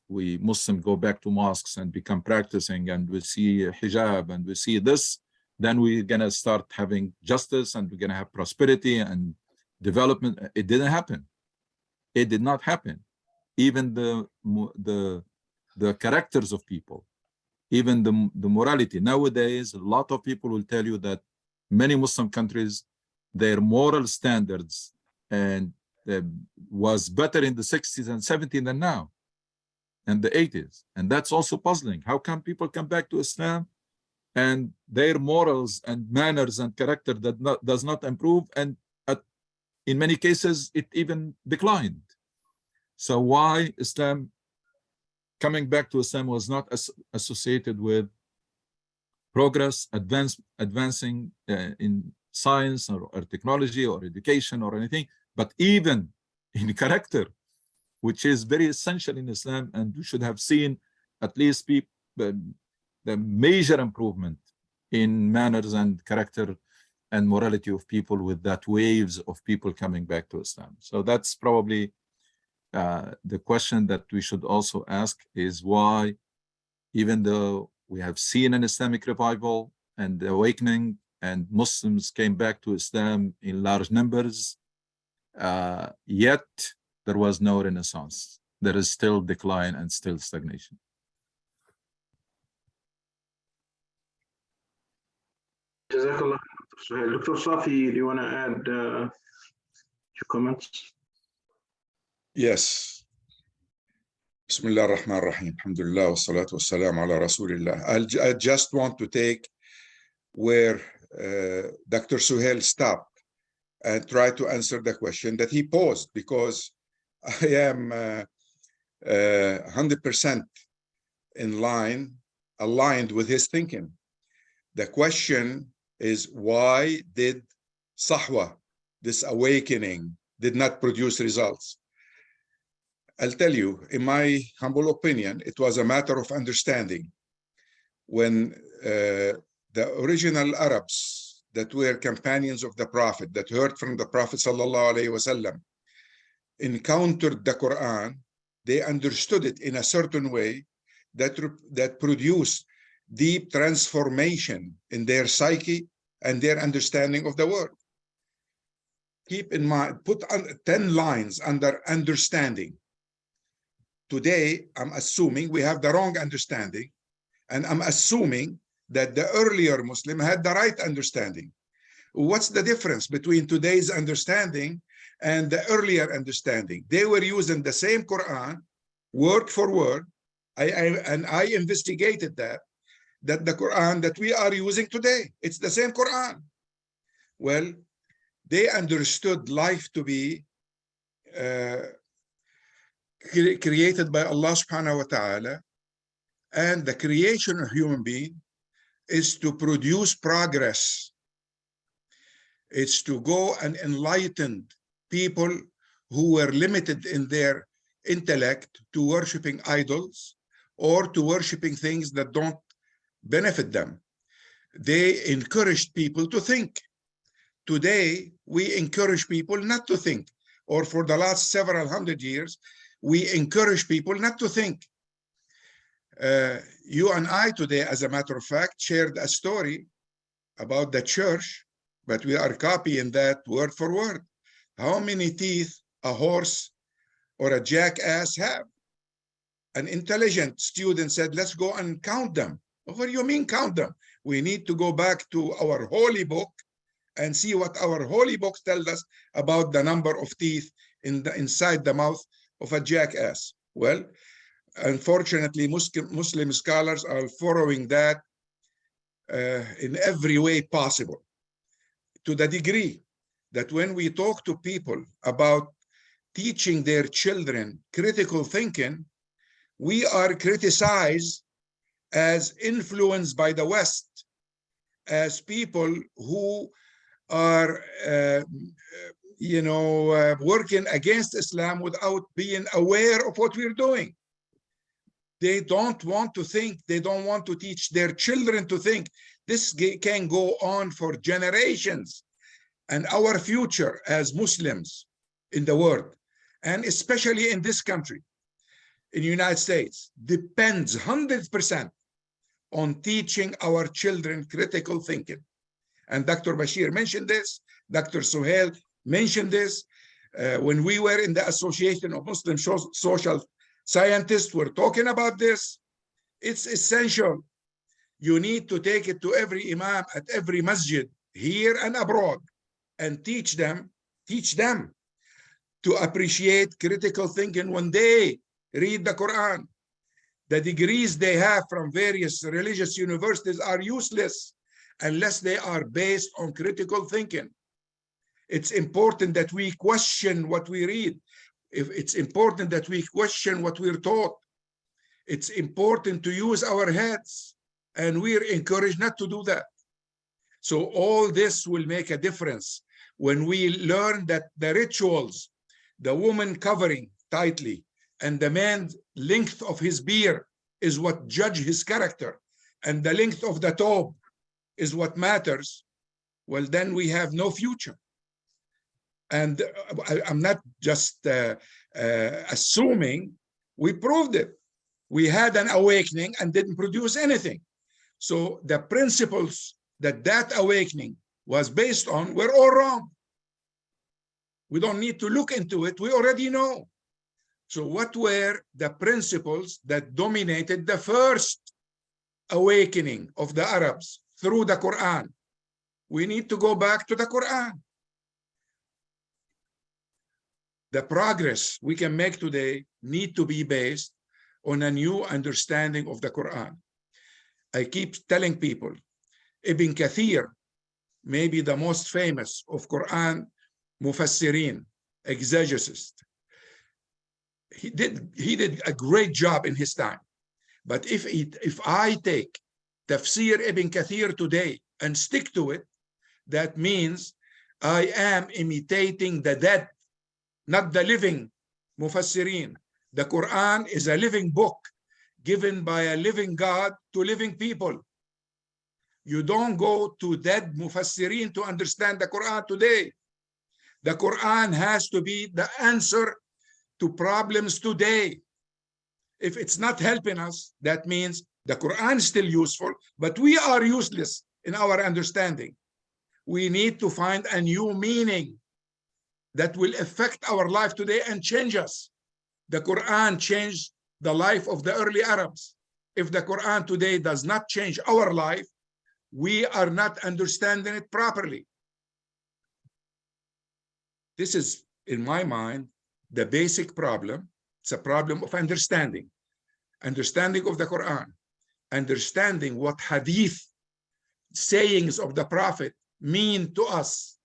we Muslims go back to mosques and become practicing, and we see hijab and we see this, then we're gonna start having justice and we're gonna have prosperity and development. It didn't happen. It did not happen. Even the characters of people, even the morality. Nowadays, a lot of people will tell you that many Muslim countries, their moral standards and was better in the 60s and 70s than now, and the 80s. And that's also puzzling. How come people come back to Islam and their morals and manners and character does not improve, and in many cases it even declined? So why Islam, coming back to Islam, was not associated with progress, advancing in science or technology or education or anything, but even in character, which is very essential in Islam, and we should have seen at least the major improvement in manners and character and morality of people, with that waves of people coming back to Islam. So that's probably the question that we should also ask, is why, even though we have seen an Islamic revival and the awakening, and Muslims came back to Islam in large numbers, yet there was no renaissance. There is still decline and still stagnation. Jazakallah. Dr. Safi, do you want to add your comments? Yes. Bismillah ar-Rahman ar-Rahim. Alhamdulillah wa salatu wa salam ala Rasulillah. I just want to take where Dr. Suhail stopped and try to answer the question that he posed, because I am 100% aligned with his thinking. The question is, why did Sahwa, this awakening, did not produce results? I'll tell you, in my humble opinion, it was a matter of understanding. When the original Arabs that were companions of the Prophet, that heard from the Prophet ﷺ, encountered the Quran, they understood it in a certain way that produced deep transformation in their psyche and their understanding of the world. Keep in mind, put 10 lines under understanding. Today, I'm assuming we have the wrong understanding, and I'm assuming that the earlier Muslim had the right understanding. What's the difference between today's understanding and the earlier understanding? They were using the same Quran, word for word. I investigated that the Quran that we are using today, it's the same Quran. Well, they understood life to be created by Allah subhanahu wa ta'ala, and the creation of human being is to produce progress. It's to go and enlighten people who were limited in their intellect to worshiping idols or to worshiping things that don't benefit them. They encouraged people to think. Today, we encourage people not to think, or for the last several hundred years, we encourage people not to think. You and I today, as a matter of fact, shared a story about the church, but we are copying that word for word. How many teeth a horse or a jackass have? An intelligent student said, let's go and count them. What do you mean count them? We need to go back to our holy book and see what our holy books tell us about the number of teeth inside the mouth of a jackass. Well, unfortunately, Muslim scholars are following that in every way possible, to the degree that when we talk to people about teaching their children critical thinking, we are criticized as influenced by the West, as people who are working against Islam without being aware of what we're doing. They don't want to think. They don't want to teach their children to think. This can go on for generations. And our future as Muslims in the world, and especially in this country, in the United States, depends 100% on teaching our children critical thinking. And Dr. Bashir mentioned this, Dr. Suhail mentioned this. When we were in the Association of Muslim Social Scientists, we're talking about this. It's essential. You need to take it to every imam at every masjid here and abroad and teach them to appreciate critical thinking when they read the Quran. The degrees they have from various religious universities are useless unless they are based on critical thinking. It's important that we question what we read. It's important that we question what we're taught. It's important to use our heads, and we're encouraged not to do that. So all this will make a difference when we learn that the rituals, the woman covering tightly, and the man's length of his beard is what judge his character, and the length of the tobe is what matters, well, then we have no future. And I'm not just assuming, we proved it. We had an awakening and didn't produce anything. So the principles that awakening was based on were all wrong. We don't need to look into it. We already know. So what were the principles that dominated the first awakening of the Arabs through the Quran? We need to go back to the Quran. The progress we can make today need to be based on a new understanding of the Quran. I keep telling people, Ibn Kathir may be the most famous of Quran mufassirin, exegetists. He did a great job in his time. But if I take Tafsir Ibn Kathir today and stick to it, that means I am imitating the dead, not the living mufassirin. The Quran is a living book given by a living God to living people. You don't go to dead mufassirin to understand the Quran today. The Quran has to be the answer to problems today. If it's not helping us, that means the Quran is still useful, but we are useless in our understanding. We need to find a new meaning that will affect our life today and change us. The Quran changed the life of the early Arabs. If the Quran today does not change our life, we are not understanding it properly. This is, in my mind, the basic problem. It's a problem of understanding of the Quran, understanding what hadith, sayings of the Prophet mean to us.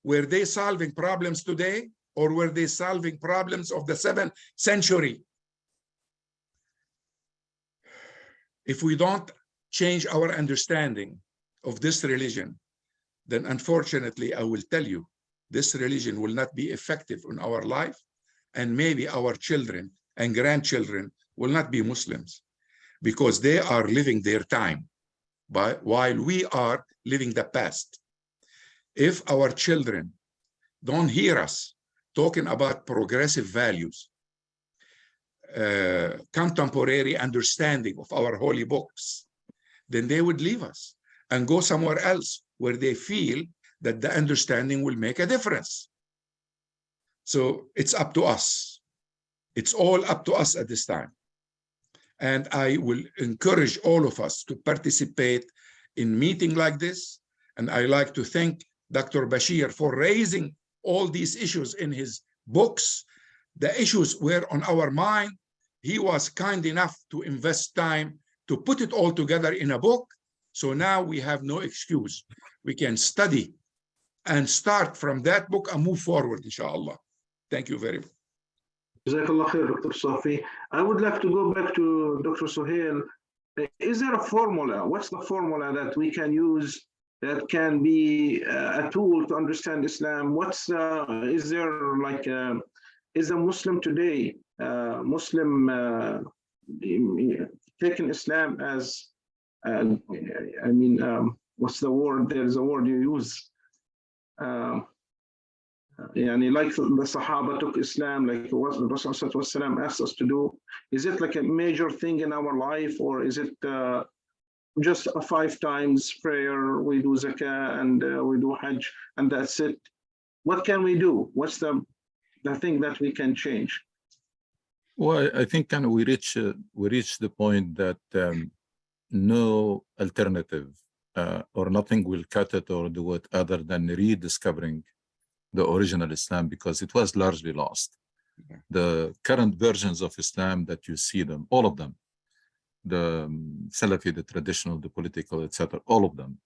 Were they solving problems today, or were they solving problems of the 7th century? If we don't change our understanding of this religion, then unfortunately, I will tell you, this religion will not be effective in our life, and maybe our children and grandchildren will not be Muslims because they are living their time while we are living the past. If our children don't hear us talking about progressive values, contemporary understanding of our holy books, then they would leave us and go somewhere else where they feel that the understanding will make a difference. So it's up to us. It's all up to us at this time. And I will encourage all of us to participate in meeting like this. And I like to thank Dr. Bashir for raising all these issues in his books. The issues were on our mind. He was kind enough to invest time to put it all together in a book. So now we have no excuse. We can study and start from that book and move forward, inshallah. Thank you very much. Jazakallah khair, Dr. Safi. I would like to go back to Dr. Suhail. Is there a formula? What's the formula that we can use that can be a tool to understand Islam? Is there like, is a Muslim today, taking Islam as, what's the word? There's a word you use. Like the Sahaba took Islam, like what the Rasul asked us to do. Is it like a major thing in our life, or is it just a 5 times prayer, we do zakah and we do hajj, and that's it? What can we do? What's the thing that we can change? Well, I think we reach the point that no alternative or nothing will cut it or do it other than rediscovering the original Islam, because it was largely lost. Yeah. The current versions of Islam that you see them, all of them, the Salafi, the traditional, the political, etc., all of them,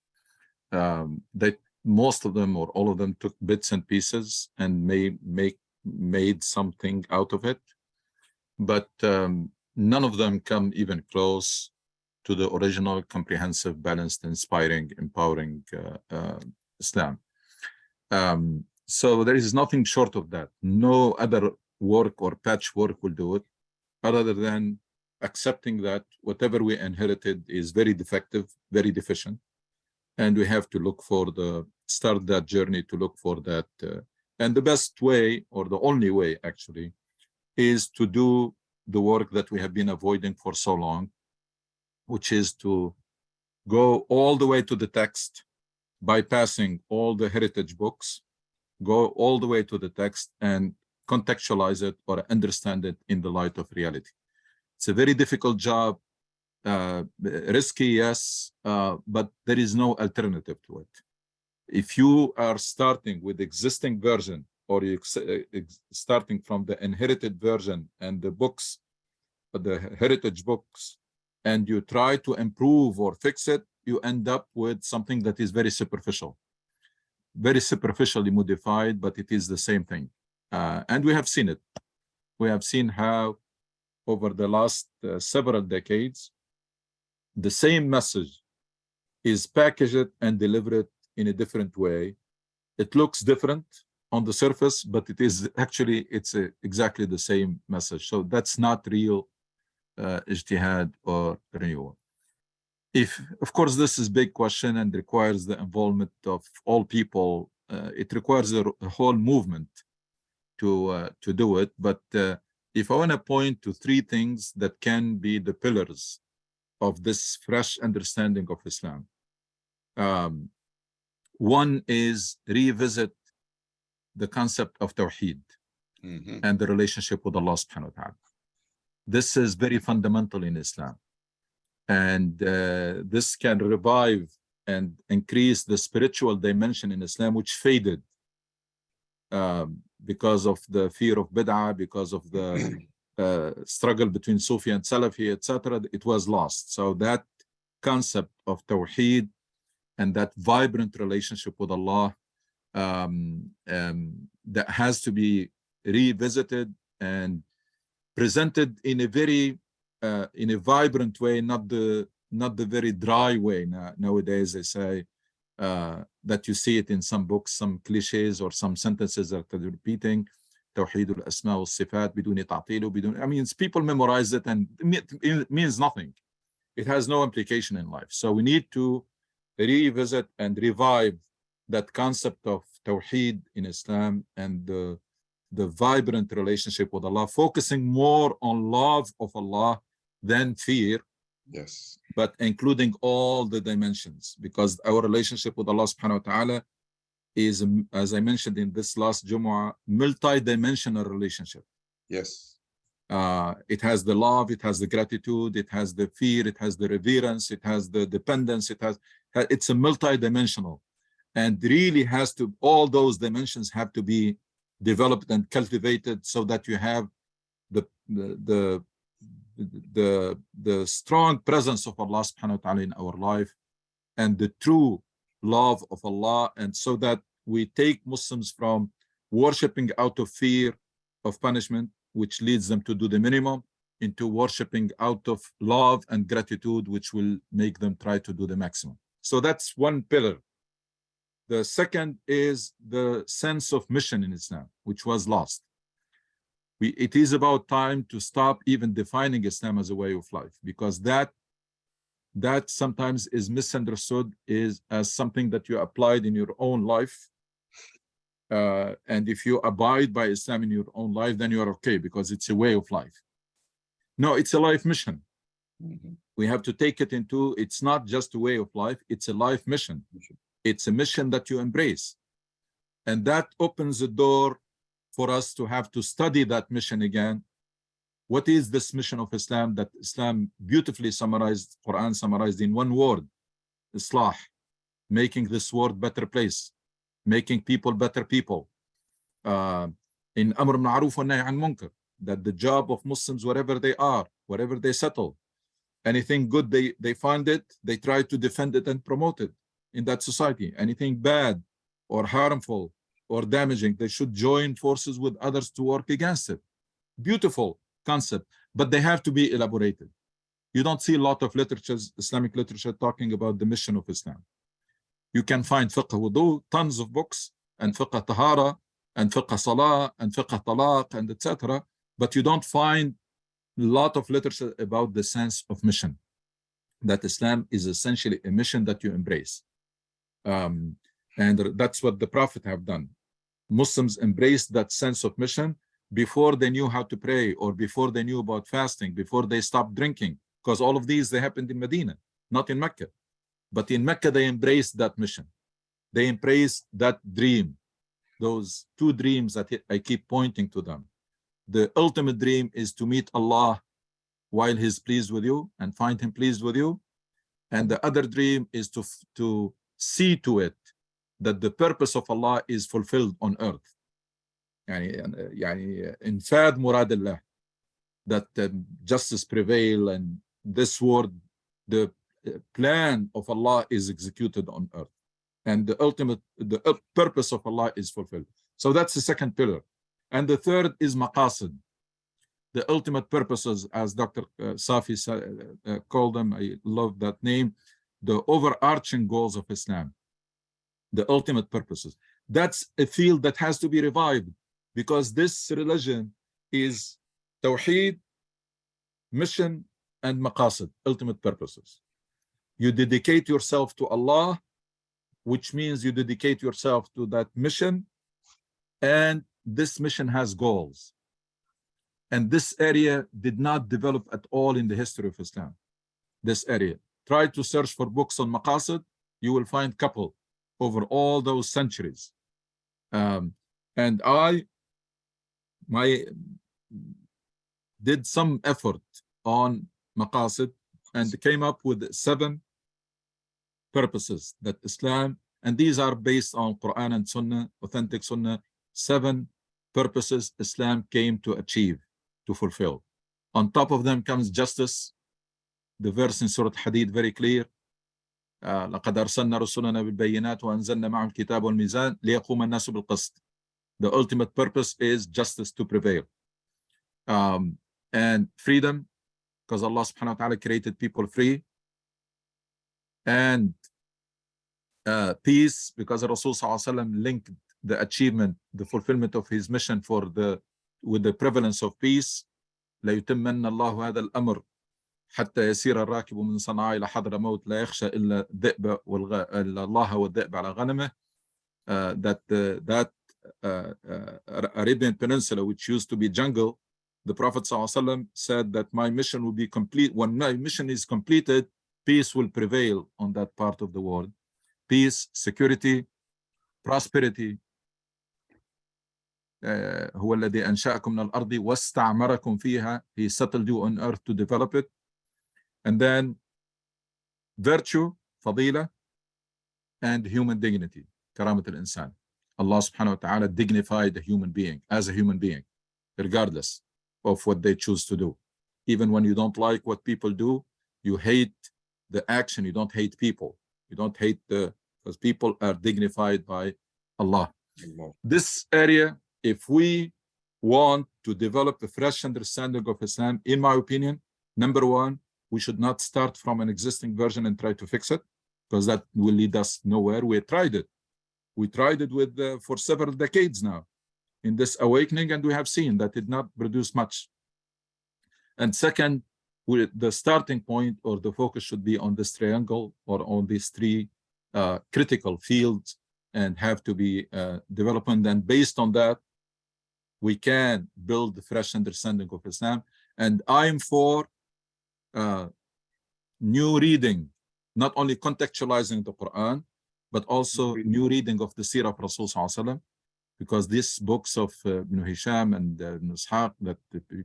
most of them or all of them took bits and pieces and made something out of it. But none of them come even close to the original, comprehensive, balanced, inspiring, empowering Islam. So there is nothing short of that. No other work or patchwork will do it, other than accepting that whatever we inherited is very defective, very deficient, and we have to start that journey to look for that. And the best way, or the only way actually, is to do the work that we have been avoiding for so long, which is to go all the way to the text, bypassing all the heritage books, go all the way to the text and contextualize it or understand it in the light of reality. It's a very difficult job, risky, yes, but there is no alternative to it. If you are starting with existing version, or you starting from the inherited version and the books, the heritage books, and you try to improve or fix it, you end up with something that is very superficial, very superficially modified, but it is the same thing. And we have seen it. We have seen how over the last several decades, the same message is packaged and delivered in a different way. It looks different on the surface, but it is actually, exactly the same message. So that's not real ijtihad or renewal. Of course, this is a big question and requires the involvement of all people. It requires a whole movement to do it. But if I want to point to 3 things that can be the pillars of this fresh understanding of Islam. One is revisit the concept of Tawheed and the relationship with Allah subhanahu wa ta'ala. This is very fundamental in Islam. And this can revive and increase the spiritual dimension in Islam, which faded because of the fear of bid'ah, because of the struggle between Sufi and Salafi, etc. It was lost. So that concept of Tawheed and that vibrant relationship with Allah that has to be revisited and presented in a very in a vibrant way, not the very dry way. Nowadays they say that you see it in some books, some cliches or some sentences that are repeating. توحيد الأسماء والصفات بدون تعطيل وبدون. I mean, people memorize it and it means nothing. It has no implication in life. So we need to revisit and revive that concept of Tawheed in Islam and the vibrant relationship with Allah, focusing more on love of Allah than fear. Yes. But including all the dimensions, because our relationship with Allah subhanahu wa ta'ala is, as I mentioned in this last Jumu'ah, multi-dimensional relationship. Yes. It has the love, it has the gratitude, it has the fear, it has the reverence, it has the dependence, it's a multi-dimensional, and really has to, all those dimensions have to be developed and cultivated so that you have the strong presence of Allah subhanahu wa ta'ala in our life and the true love of Allah, and so that we take Muslims from worshipping out of fear of punishment, which leads them to do the minimum, into worshipping out of love and gratitude, which will make them try to do the maximum. So that's one pillar. The second is the sense of mission in Islam, which was lost. It is about time to stop even defining Islam as a way of life, because that sometimes is misunderstood as something that you applied in your own life. And if you abide by Islam in your own life, then you are okay, because it's a way of life. No, it's a life mission. Mm-hmm. We have to take it into, it's not just a way of life, it's a life mission. It's a mission that you embrace. And that opens the door for us to have to study that mission again. What is this mission of Islam that Islam beautifully summarized, Quran summarized in one word, Islah, making this world better place, making people better people. In Amr Ma'ruf wa Nahy an Munkar, that the job of Muslims, wherever they are, wherever they settle, anything good they find it, they try to defend it and promote it in that society. Anything bad or harmful or damaging, they should join forces with others to work against it. Beautiful concept, but they have to be elaborated. You don't see a lot of literatures, Islamic literature, talking about the mission of Islam. You can find fiqh wudu, tons of books, and fiqh tahara, and fiqh salah, and fiqh talaq, and etc. But you don't find a lot of literature about the sense of mission, that Islam is essentially a mission that you embrace. And that's what the Prophet have done. Muslims embraced that sense of mission before they knew how to pray, or before they knew about fasting, before they stopped drinking, because all of these, they happened in Medina, not in Mecca. But in Mecca, they embraced that mission. They embraced that dream, those two dreams that I keep pointing to them. The ultimate dream is to meet Allah while He's pleased with you and find Him pleased with you. And the other dream is to see to it that the purpose of Allah is fulfilled on earth. Infad murad Allah, that justice prevail and this world, the plan of Allah is executed on earth, and the purpose of Allah is fulfilled. So that's the second pillar. And the third is maqasid, the ultimate purposes, as Dr. Safi called them. I love that name. The overarching goals of Islam, the ultimate purposes. That's a field that has to be revived, because this religion is Tawheed, mission, and maqasid, ultimate purposes. You dedicate yourself to Allah, which means you dedicate yourself to that mission, and this mission has goals. And this area did not develop at all in the history of Islam. This area. Try to search for books on maqasid, you will find couple over all those centuries. And I did some effort on maqasid and came up with 7 purposes that Islam, and these are based on Quran and Sunnah, authentic Sunnah, 7 purposes Islam came to achieve, to fulfill. On top of them comes justice. The verse in Surah Hadid very clear. لقد أرسلنا رسلنا بالبينات وأنزلنا معهم الكتاب والميزان ليقوم الناس بالقسط. The ultimate purpose is justice to prevail. And freedom, because Allah subhanahu wa ta'ala created people free. And peace, because Rasul sallallahu alaihi wasallam linked the achievement, the fulfillment of his mission with the prevalence of peace. لا يتمن الله هذا الأمر حتى يسير الراكب من صنعاء إلى حضر موت لا يخشى إلا الذئب الله والذئب على غنمه. That Arabian Peninsula, which used to be jungle, the Prophet ﷺ said that my mission will be complete. When my mission is completed, peace will prevail on that part of the world. Peace, security, prosperity. هو الذي أنشأكم من الأرض واستعمركم فيها. He settled you on earth to develop it. And then virtue, fadila, and human dignity, karamat al-insan. Allah subhanahu wa ta'ala dignified the human being as a human being, regardless of what they choose to do. Even when you don't like what people do, you hate the action, you don't hate people. You don't hate because people are dignified by Allah. This area, if we want to develop a fresh understanding of Islam, in my opinion, number one, we should not start from an existing version and try to fix it, because that will lead us nowhere. We tried it. We tried it for several decades now in this awakening, and we have seen that it did not produce much. And second, the starting point or the focus should be on this triangle or on these three critical fields, and have to be development. And based on that, we can build a fresh understanding of Islam. And I'm for new reading, not only contextualizing the Quran, but also new reading of the Seerah of Rasul sallallahu alaihi wasallam, because these books of Ibn Hisham and Ibn Ishaq, that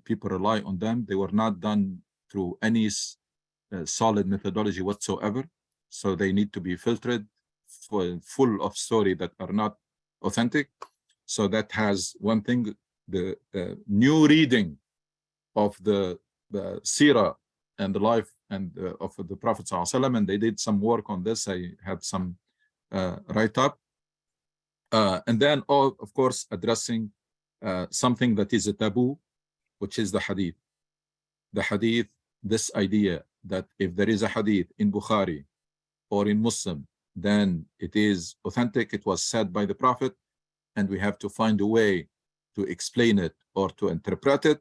people rely on them, they were not done through any solid methodology whatsoever. So they need to be filtered, full of stories that are not authentic. So that has one thing. The new reading of the Seerah and the life and of the Prophet sallallahu alaihi wasallam, and they did some work on this. I had some write-up, and then of course addressing something that is a taboo, which is the hadith. The hadith, this idea that if there is a hadith in Bukhari or in Muslim, then it is authentic, it was said by the Prophet, and we have to find a way to explain it or to interpret it.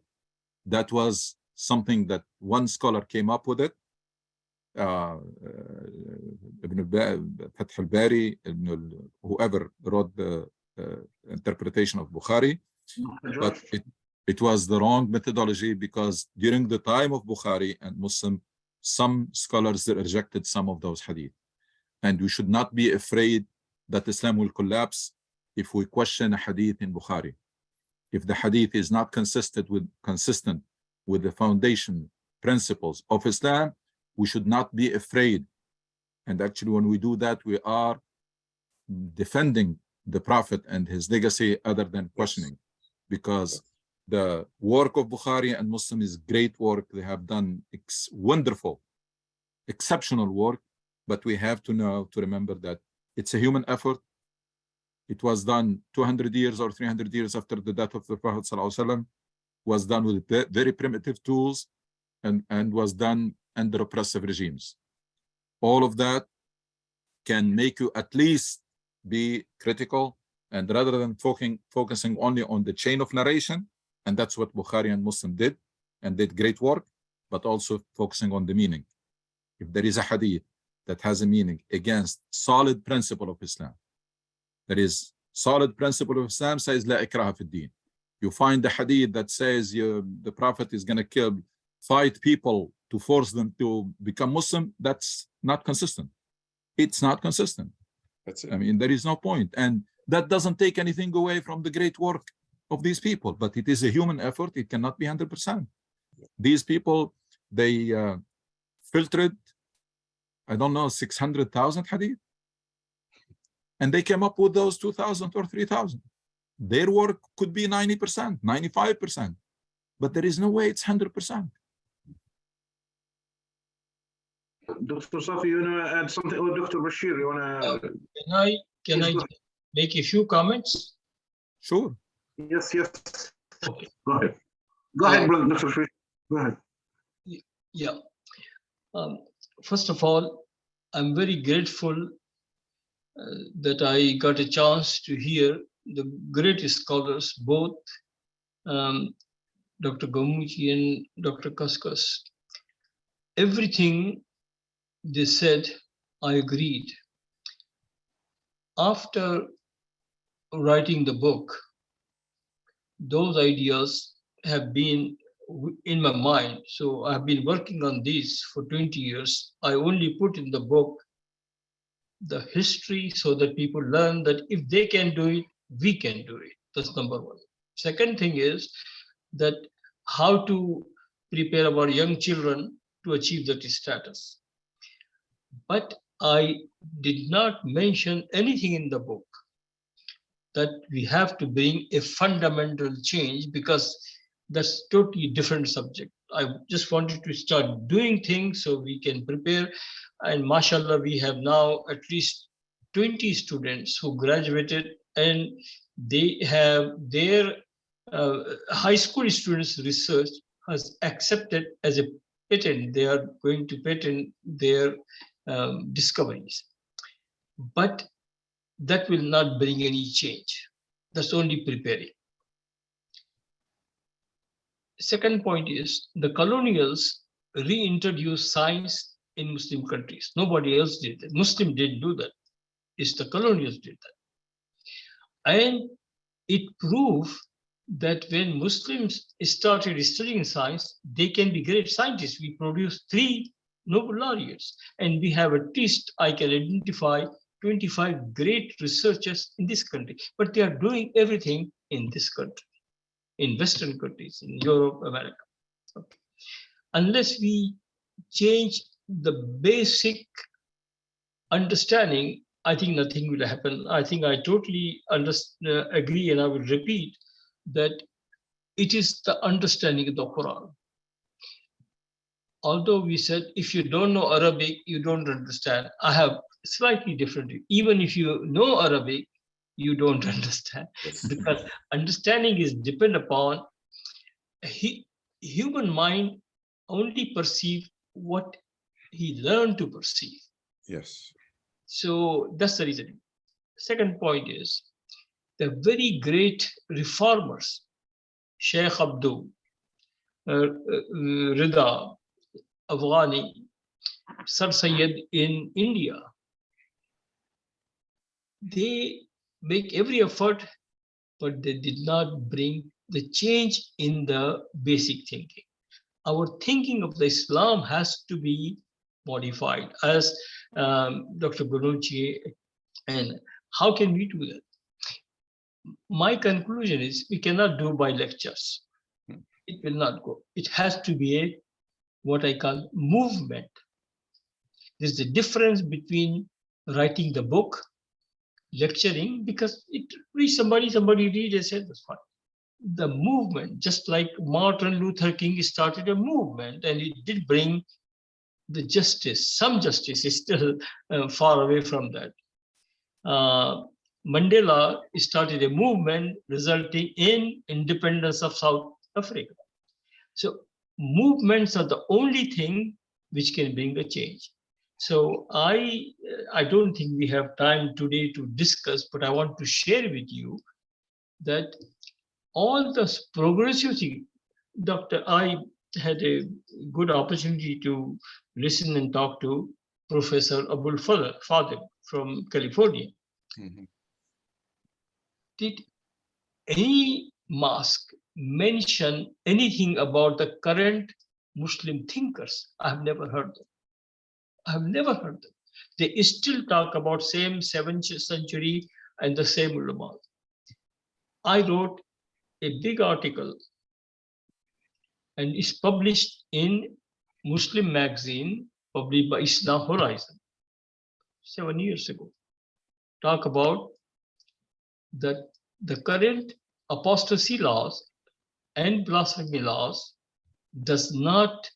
That was something that one scholar came up with it, Ibn Fath al-Bari, whoever wrote the interpretation of Bukhari. But it was the wrong methodology, because during the time of Bukhari and Muslim, some scholars rejected some of those hadith. And we should not be afraid that Islam will collapse if we question a hadith in Bukhari. If the hadith is not consistent with the foundation principles of Islam, we should not be afraid. And actually, when we do that, we are defending the Prophet and his legacy other than questioning, because the work of Bukhari and Muslim is great work. They have done wonderful, exceptional work, but we have to remember that it's a human effort. It was done 200 years or 300 years after the death of the Prophet ﷺ, was done with very primitive tools, and was done under oppressive regimes. All of that can make you at least be critical, and rather than focusing only on the chain of narration, and that's what Bukhari and Muslim did, and did great work, but also focusing on the meaning. If there is a hadith that has a meaning against solid principle of Islam, that is solid principle of Islam says la ikraha fi din. You find the hadith that says the Prophet is going to fight people to force them to become Muslim. That's not consistent. It's not consistent. That's it. I mean, there is no point. And that doesn't take anything away from the great work of these people, but it is a human effort. It cannot be 100%. These people, they filtered, I don't know, 600,000 hadith. And they came up with those 2,000 or 3,000. Their work could be 90%, 95%, but there is no way it's 100%. Dr. Safi, you want to add something? Or Dr. Bashir, you want to? Can I make a few comments? Sure. Yes, yes. Okay. Go ahead. Go ahead, brother, Dr. Sharif. Go ahead. Yeah. First of all, I'm very grateful that I got a chance to hear the greatest scholars, both Dr. Gomuchi and Dr. Kaskas. Everything they said, I agreed. After writing the book, those ideas have been in my mind. So I've been working on this for 20 years. I only put in the book the history so that people learn that if they can do it, we can do it. That's number one. Second thing is that how to prepare our young children to achieve that status. But I did not mention anything in the book that we have to bring a fundamental change, because that's totally different subject. I just wanted to start doing things so we can prepare. And mashallah, we have now at least 20 students who graduated, and they have their high school students research has accepted as a patent. They are going to patent their discoveries. But that will not bring any change. That's only preparing. Second point is the colonials reintroduced science in Muslim countries. Nobody else did that. Muslim didn't do that. It's the colonials did that. And it proved that when Muslims started studying science, they can be great scientists. We produced 3 Nobel laureates, and we have at least, I can identify 25 great researchers in this country, but they are doing everything in this country, in Western countries, in Europe, America. Okay. Unless we change the basic understanding, I think nothing will happen. I think I totally agree, and I will repeat that it is the understanding of the Quran. Although we said, if you don't know Arabic, you don't understand. I have slightly different. Even if you know Arabic, you don't understand. Yes. Because understanding is depend upon human mind only perceive what he learned to perceive. Yes. So that's the reason. Second point is the very great reformers, Sheikh Abdul, Rida, Afghani, Sir Syed in India, they make every effort, but they did not bring the change in the basic thinking. Our thinking of the Islam has to be modified, as Dr. Guruji, and how can we do that? My conclusion is we cannot do by lectures. It will not go. It has to be a what I call movement. There's a difference between writing the book, lecturing, because it reads somebody read and said that's fine. The movement, just like Martin Luther King started a movement, and it did bring the justice. Some justice is still far away from that. Mandela started a movement resulting in independence of South Africa. So movements are the only thing which can bring a change. So I don't think we have time today to discuss, but I want to share with you that all the progressive thing, I had a good opportunity to listen and talk to Professor Abul Fadil from California. Mm-hmm. Did any mosque mention anything about the current Muslim thinkers? I have never heard them. I have never heard them. They still talk about same 7th century and the same ulama. I wrote a big article, and it's published in Muslim magazine, published by Islam Horizon 7 years ago. Talk about that the current apostasy laws and blasphemy laws does not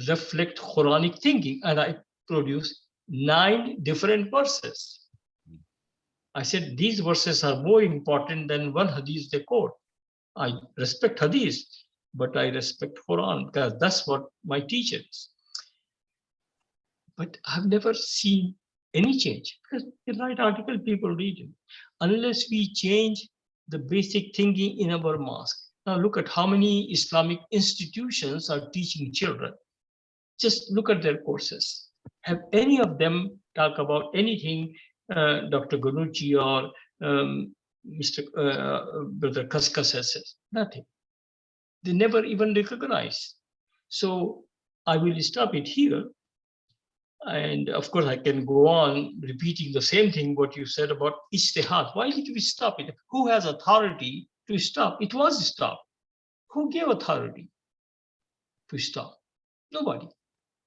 reflect Quranic thinking, and I produced 9 different verses. I said these verses are more important than one hadith they quote. I respect Hadith, but I respect Quran because that's what my teacher is. But I've never seen any change because the right article people read it. Unless we change the basic thinking in our mosque. Now look at how many Islamic institutions are teaching children. Just look at their courses. Have any of them talk about anything Dr. Ganucci or Mr. Brother Kaskas has said? Nothing. They never even recognize. So I will stop it here. And of course, I can go on repeating the same thing what you said about ijtihad. Why did we stop it? Who has authority to stop? It was stopped. Who gave authority to stop? Nobody.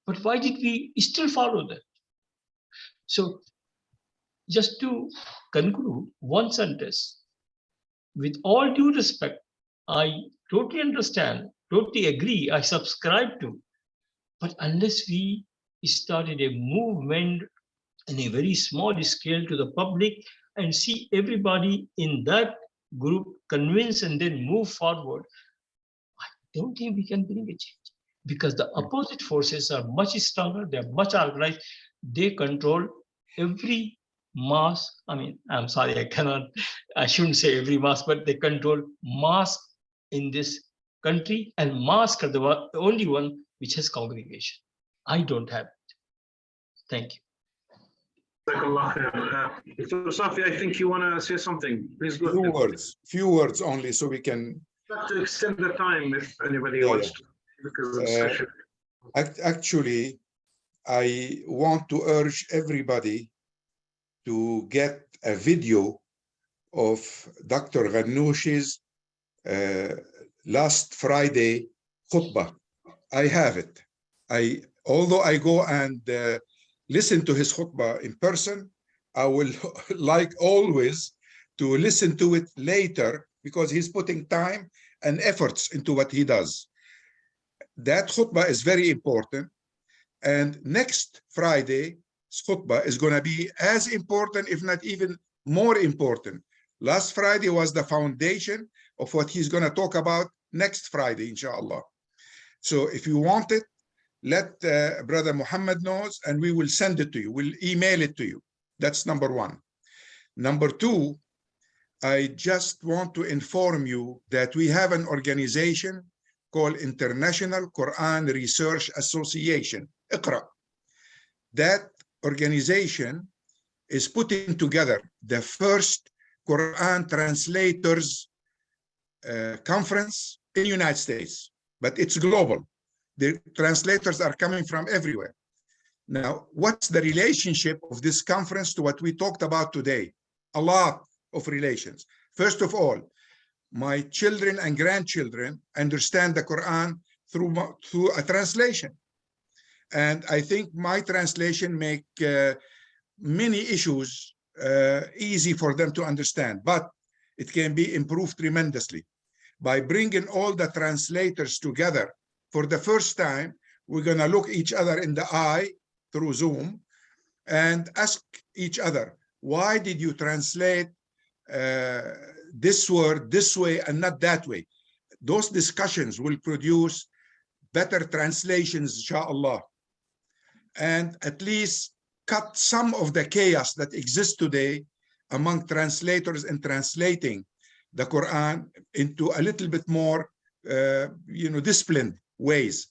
But why did we still follow that? So just to conclude one sentence, with all due respect, I totally understand, totally agree, I subscribe to, but unless we started a movement in a very small scale to the public and see everybody in that group convinced and then move forward, I don't think we can bring a change because the opposite forces are much stronger, they're much organized, they control every mosque. I mean, I'm sorry, I shouldn't say every mosque, but they control mosque in this country, and mosque are the only one which has congregation. I don't have it. Thank you. Dr. Safi, I think you want to say something. Please go ahead. Few words only, so we can. To extend the time if anybody wants to, because the discussion. Actually, I want to urge everybody to get a video of Dr. Ghanouchi's last Friday khutbah. I have it. Although I go and listen to his khutbah in person, I will like always to listen to it later because he's putting time and efforts into what he does. That khutbah is very important. And next Friday's khutbah is going to be as important, if not even more important. Last Friday was the foundation of what he's going to talk about next Friday, inshallah. So if you want it, let Brother Muhammad knows and we will send it to you. We'll email it to you. That's number one. Number two, I just want to inform you that we have an organization called International Quran Research Association, IQRA. That organization is putting together the first Quran translators conference in the United States, but it's global. The translators are coming from everywhere. Now, what's the relationship of this conference to what we talked about today? A lot of relations. First of all, my children and grandchildren understand the Quran through a translation. And I think my translation make many issues easy for them to understand, but it can be improved tremendously. By bringing all the translators together for the first time, we're going to look each other in the eye through Zoom and ask each other, why did you translate this word this way and not that way? Those discussions will produce better translations, inshallah, and at least cut some of the chaos that exists today among translators and translating the Quran into a little bit more, disciplined ways.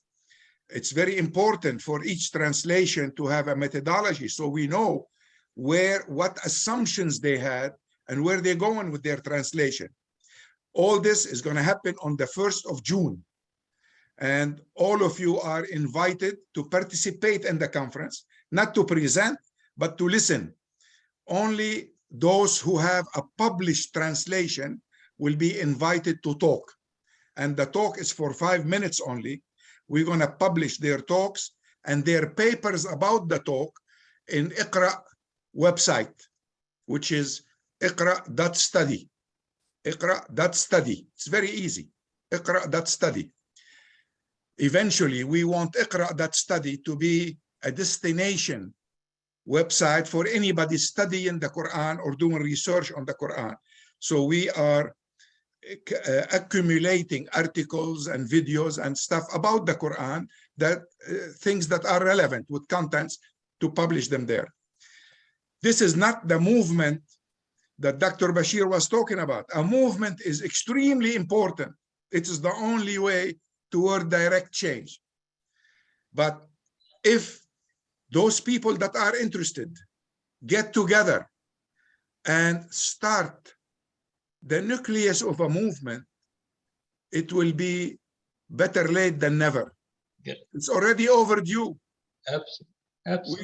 It's very important for each translation to have a methodology so we know what assumptions they had and where they're going with their translation. All this is going to happen on the 1st of June. And all of you are invited to participate in the conference, not to present, but to listen. Only those who have a published translation will be invited to talk. And the talk is for 5 minutes only. We're going to publish their talks and their papers about the talk in IQRA website, which is iqra.study. iqra.study. It's very easy. iqra.study. Eventually, we want iqra.study to be a destination website for anybody studying the Quran or doing research on the Quran. So we are accumulating articles and videos and stuff about the Quran, that things that are relevant with contents, to publish them there. This is not the movement that Dr. Bashir was talking about. A movement is extremely important. It is the only way toward direct change. But if those people that are interested get together and start the nucleus of a movement, it will be better late than never. Yeah. It's already overdue. Absolutely.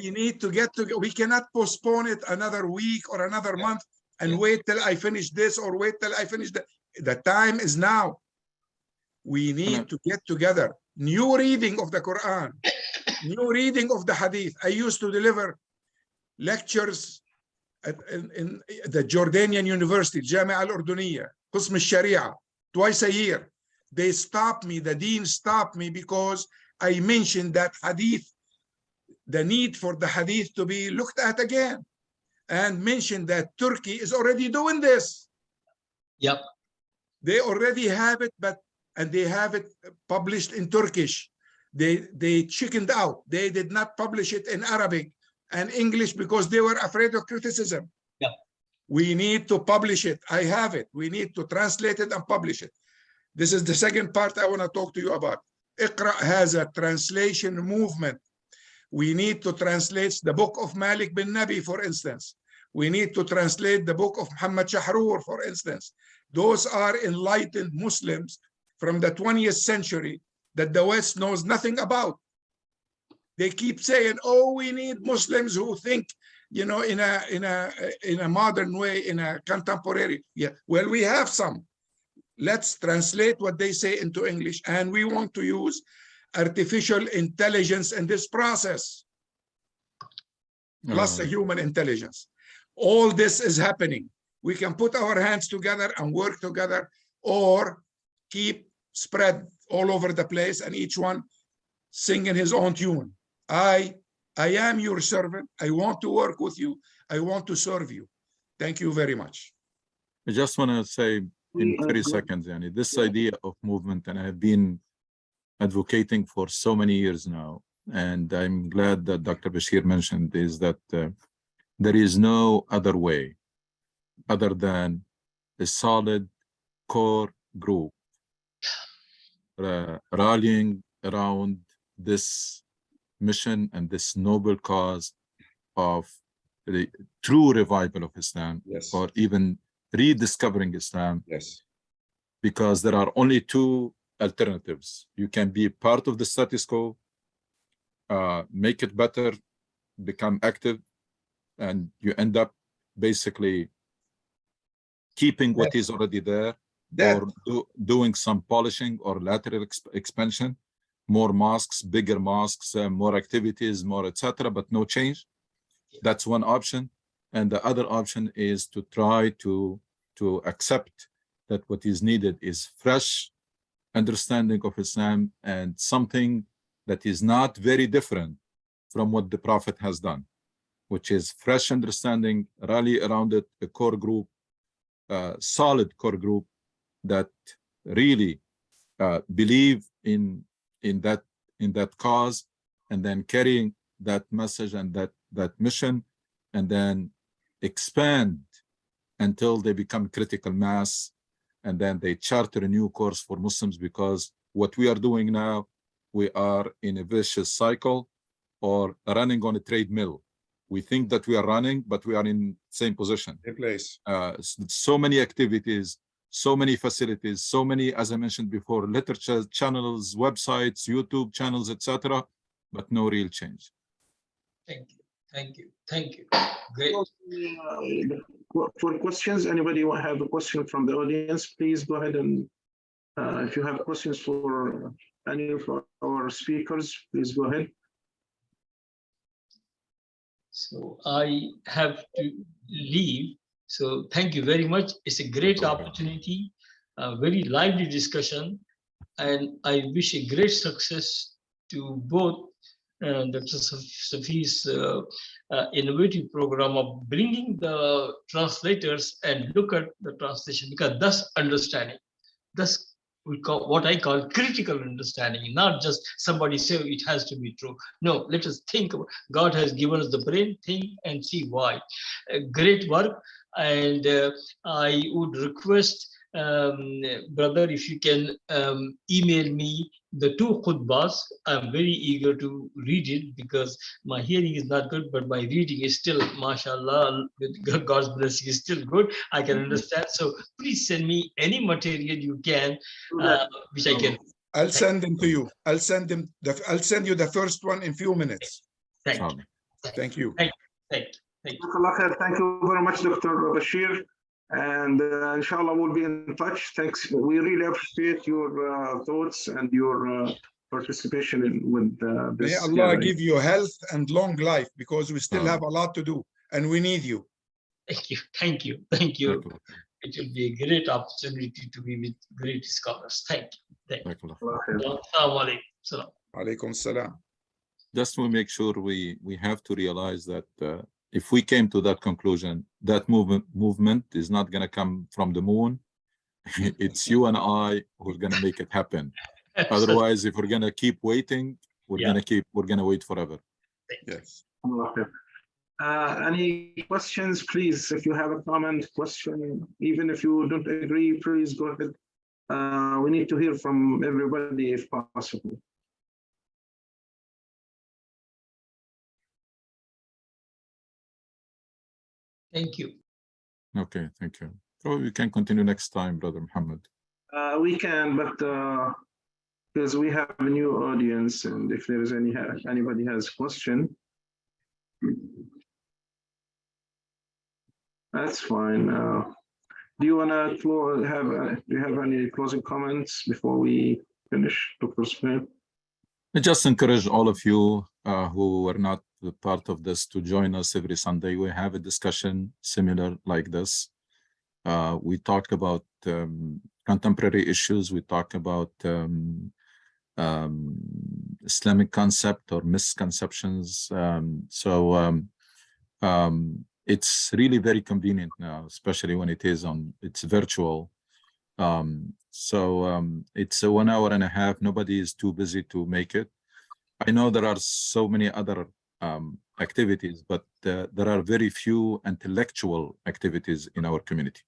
We need to get together. We cannot postpone it another week or another month and Yeah. wait till I finish this or wait till I finish that. The time is now. We need to get together. New reading of the Quran, new reading of the Hadith. I used to deliver lectures in the Jordanian University, Jamia Al-Urduniya, Qism al-Sharia, twice a year. They stopped me, the dean stopped me because I mentioned that Hadith, the need for the Hadith to be looked at again, and mentioned that Turkey is already doing this. Yep. They already have it, and they have it published in Turkish. They chickened out. They did not publish it in Arabic and English because they were afraid of criticism. Yeah. We need to publish it. I have it. We need to translate it and publish it. This is the second part I want to talk to you about. Iqra has a translation movement. We need to translate the book of Malik bin Nabi, for instance. We need to translate the book of Muhammad Shahrur, for instance. Those are enlightened Muslims from the 20th century that the West knows nothing about. They keep saying, "Oh, we need Muslims who think, you know, in a modern way, in a contemporary." Yeah, well, we have some. Let's translate what they say into English, and we want to use artificial intelligence in this process, plus the human intelligence. All this is happening. We can put our hands together and work together, or keep spread all over the place and each one singing his own tune. I am your servant. I want to work with you. I want to serve you. Thank you very much. I just want to say in 30 seconds, Yani, this idea of movement, and I have been advocating for so many years now, and I'm glad that Dr. Bashir mentioned, is that there is no other way other than a solid core group rallying around this mission and this noble cause of the true revival of Islam, Yes. or even rediscovering Islam. Yes. Because there are only two alternatives. You can be part of the status quo, make it better, become active, and you end up basically keeping what is already there, or doing some polishing or lateral expansion, more mosques, bigger mosques, more activities, more etc., but no change. That's one option. And the other option is to try to accept that what is needed is fresh understanding of Islam, and something that is not very different from what the Prophet has done, which is fresh understanding, rally around it, a core group, solid core group that really believe in that cause, and then carrying that message and that mission, and then expand until they become critical mass, and then they charter a new course for Muslims. Because what we are doing now, we are in a vicious cycle, or running on a treadmill. We think that we are running, but we are in same position. A place. So many activities, so many facilities, so many, as I mentioned before, literature channels, websites, YouTube channels, etc., but no real change. Thank you. Thank you. Thank you. Great. For questions, anybody have a question from the audience, please go ahead, and if you have questions for any of our speakers, please go ahead. So I have to leave. So thank you very much. It's a great opportunity, a very lively discussion, and I wish a great success to both Dr. Safi's innovative program of bringing the translators and look at the translation, because that's understanding. That's what I call critical understanding, not just somebody say it has to be true. No, let us think about, God has given us the brain, think and see why. Great work. And I would request, brother, if you can email me the two khutbahs. I'm very eager to read it because my hearing is not good, but my reading is still, mashallah, with God's blessing, is still good. I can understand. So please send me any material you can, which I can. I'll send them to you. I'll send you the first one in few minutes. Thank you. Inshallah. Thank you. Thank you. Thank you very much, Dr. Bashir. And inshallah, we'll be in touch. Thanks. We really appreciate your thoughts and your participation with this. May Allah gathering. give you health and long life, because we still have a lot to do and we need you. Thank you. Thank you. Thank you. It will be a great opportunity to be with great scholars. Thank you. Thank you. Assalamu alaikum. Alaikum salam. Just to make sure we have to realize that if we came to that conclusion, that movement is not going to come from the moon. It's you and I who's going to make it happen. Otherwise, if we're going to keep waiting, we're going to wait forever. Yes. Any questions, please? If you have a comment, question, even if you don't agree, please go ahead. We need to hear from everybody if possible. Thank you. Okay, thank you. So we can continue next time, Brother Muhammad. We can, but because we have a new audience, and if there is anybody has question, that's fine. Do you want to do you have any closing comments before we finish, Dr. Smith? I just encourage all of you who are not part of this to join us every Sunday. We have a discussion similar like this. We talk about contemporary issues. We talk about Islamic concept or misconceptions. It's really very convenient now, especially when it's virtual. It's a 1 hour and a half. Nobody is too busy to make it. I know there are so many other activities, but there are very few intellectual activities in our community.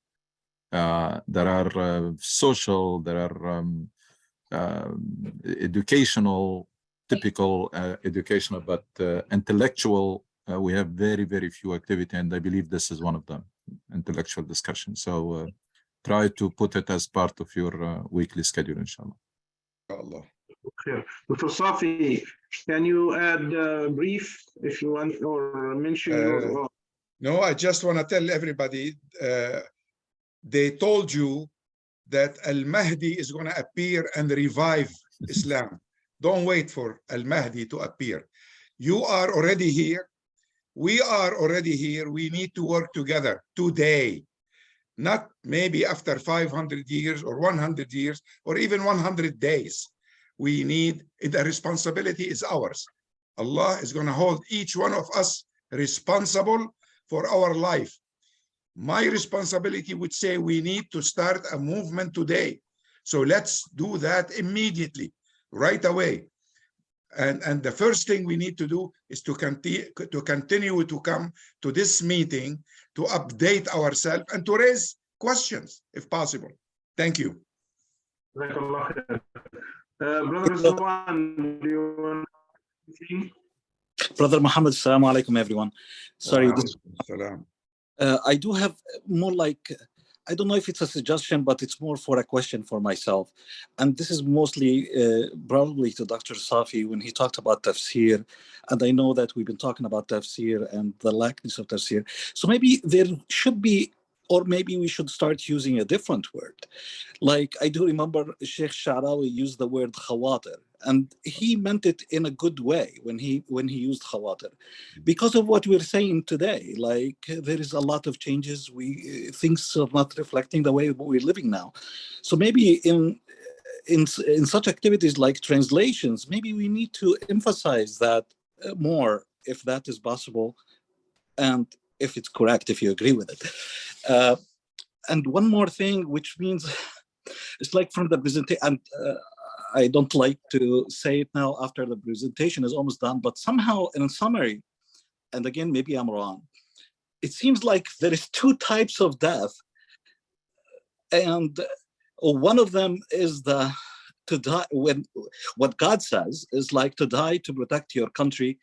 There are social, there are educational, typical educational, but intellectual, we have very, very few activity, and I believe this is one of them, intellectual discussion. So try to put it as part of your weekly schedule, inshallah. Allah. Okay. Dr. Safi, can you add brief if you want, or mention your... No, I just want to tell everybody, they told you that Al-Mahdi is going to appear and revive Islam. Don't wait for Al-Mahdi to appear. You are already here. We are already here. We need to work together today, not maybe after 500 years or 100 years or even 100 days. We need, the responsibility is ours. Allah is going to hold each one of us responsible for our life. My responsibility would say we need to start a movement today. So let's do that immediately, right away. And the first thing we need to do is to continue to come to this meeting, to update ourselves and to raise questions if possible. Thank you. Brother Zuwan, do you want to... Brother Muhammad, assalamu alaikum, everyone. Sorry, Salam. I do have more like, I don't know if it's a suggestion, but it's more for a question for myself. And this is mostly probably to Dr. Safi when he talked about tafsir. And I know that we've been talking about tafsir and the lackness of tafsir. So maybe there should be, or maybe we should start using a different word. Like I do remember Sheikh Sha'rawi used the word khawatir, and he meant it in a good way when he used khawatir, because of what we're saying today. Like there is a lot of changes. Things are not reflecting the way we're living now. So maybe in such activities like translations, maybe we need to emphasize that more, if that is possible, and if it's correct, if you agree with it. And one more thing, which means It's like from the presentation, and I don't like to say it now after the presentation is almost done, but somehow in summary, and again, maybe I'm wrong, it seems like there is two types of death. And one of them is to die, when what God says is like to die to protect your country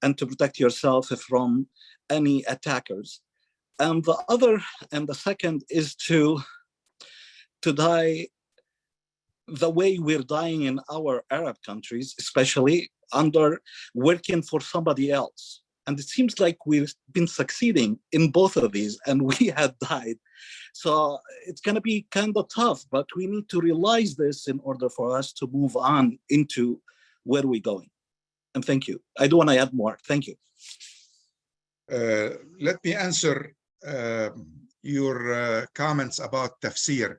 and to protect yourself from any attackers. And the second is to die the way we're dying in our Arab countries, especially under working for somebody else. And it seems like we've been succeeding in both of these, and we have died. So it's going to be kind of tough, but we need to realize this in order for us to move on into where we're going. And thank you. I do want to add more. Thank you. Let me answer your comments about tafsir.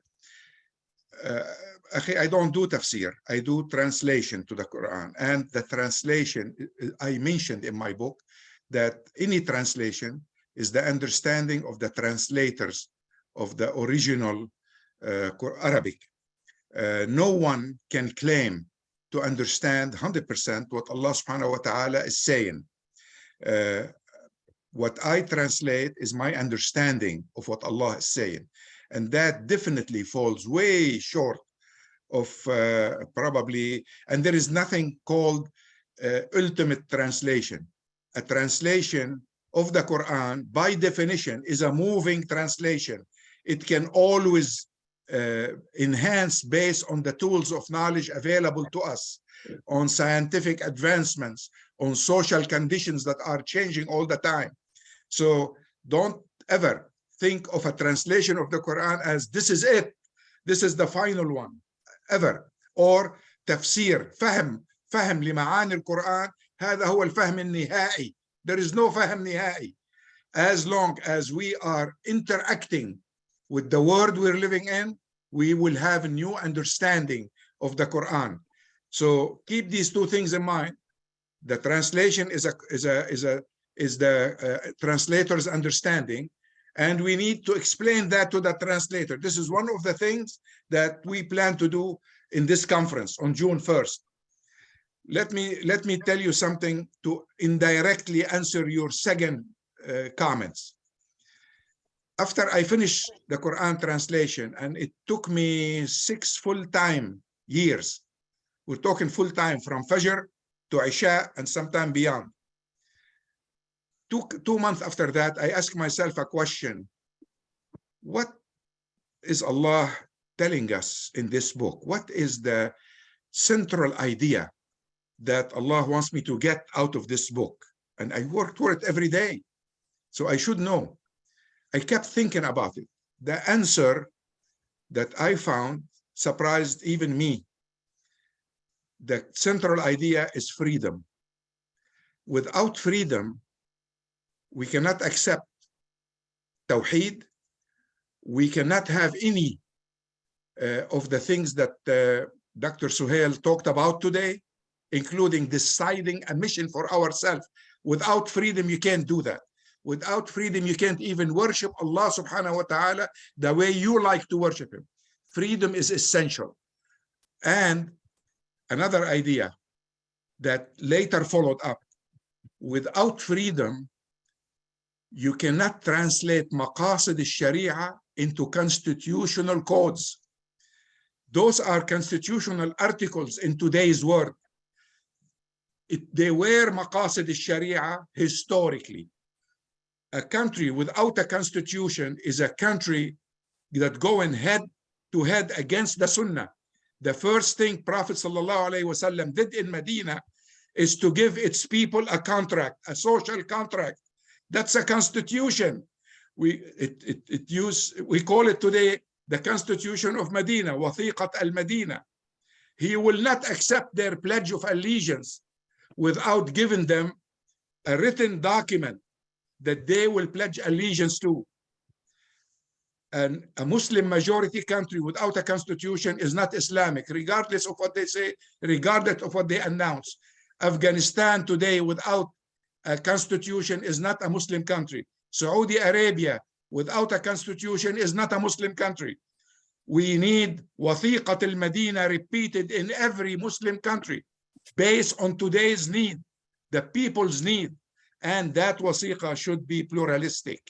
I don't do tafsir. I do translation to the Quran. And the translation, I mentioned in my book that any translation is the understanding of the translators of the original Arabic. No one can claim to understand 100% what Allah subhanahu wa ta'ala is saying. What I translate is my understanding of what Allah is saying. And that definitely falls way short of probably, and there is nothing called ultimate translation. A translation of the Quran, by definition, is a moving translation. It can always enhance based on the tools of knowledge available to us, on scientific advancements, on social conditions that are changing all the time. So don't ever think of a translation of the Quran as this is it, this is the final one, ever. Or tafsir, فهم لمعاني القرآن هذا هو الفهم النهائي. There is no فهم نهائي. As long as we are interacting with the world we're living in, we will have a new understanding of the Quran. So keep these two things in mind. The translation is the translator's understanding, and we need to explain that to the translator. This is one of the things that we plan to do in this conference on June 1st. Let me tell you something to indirectly answer your second comments. After I finished the Quran translation, and it took me 6 full-time years. We're talking full-time from Fajr to Isha and sometime beyond. Two months after that, I asked myself a question. What is Allah telling us in this book? What is the central idea that Allah wants me to get out of this book? And I worked for it every day, so I should know. I kept thinking about it. The answer that I found surprised even me. The central idea is freedom. Without freedom, we cannot accept Tawheed. We cannot have any of the things that Dr. Suhail talked about today, including deciding a mission for ourselves. Without freedom, you can't do that. Without freedom, you can't even worship Allah subhanahu wa ta'ala the way you like to worship him. Freedom is essential. And another idea that later followed up, without freedom, you cannot translate maqasid al-sharia into constitutional codes. Those are constitutional articles in today's world. They were maqasid al-sharia historically. A country without a constitution is a country that going head to head against the Sunnah. The first thing Prophet ﷺ did in Medina is to give its people a contract, a social contract. That's a constitution. We call it today the Constitution of Medina, Wathiqat al-Medina. He will not accept their pledge of allegiance without giving them a written document that they will pledge allegiance to. And a Muslim majority country without a constitution is not Islamic, regardless of what they say, regardless of what they announce. Afghanistan today without a constitution is not a Muslim country. Saudi Arabia without a constitution is not a Muslim country. We need وثيقة المدينة repeated in every Muslim country based on today's need, the people's need. And that wasiqa should be pluralistic.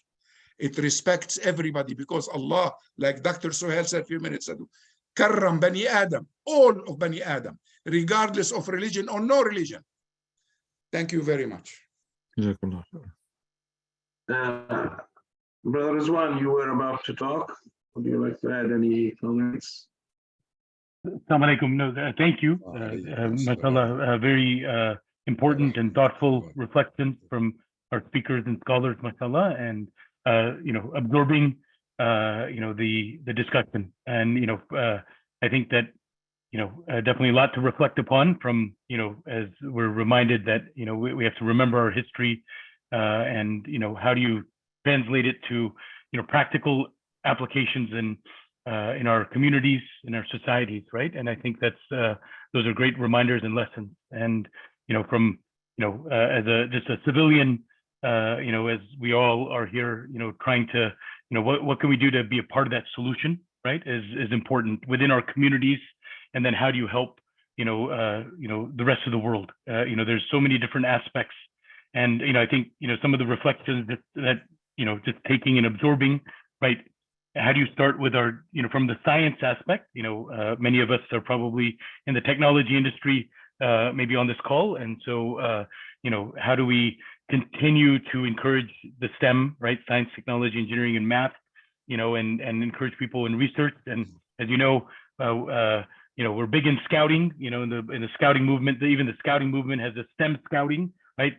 It respects everybody because Allah, like Dr. Suhail said a few minutes ago, karram bani Adam, all of bani Adam, regardless of religion or no religion. Thank you very much. Jazakallah. Brother Rizwan, you were about to talk. Would you like to add any comments? Assalamu alaikum. No, thank you. Mashallah, very important and thoughtful reflections from our speakers and scholars, mashallah, and absorbing the discussion. And I think that definitely a lot to reflect upon from as we're reminded that we have to remember our history, and how do you translate it to practical applications in our communities, in our societies, right? And I think that's those are great reminders and lessons. And from as just a civilian, as we all are here, trying to what can we do to be a part of that solution, right? Is important within our communities, and then how do you help the rest of the world? There's so many different aspects, and I think some of the reflections that just taking and absorbing, right? How do you start with our, from the science aspect? Many of us are probably in the technology industry, maybe on this call. And so, how do we continue to encourage the STEM, right? Science, technology, engineering, and math, and encourage people in research. And as we're big in scouting, in the scouting movement, even the scouting movement has a STEM scouting, right?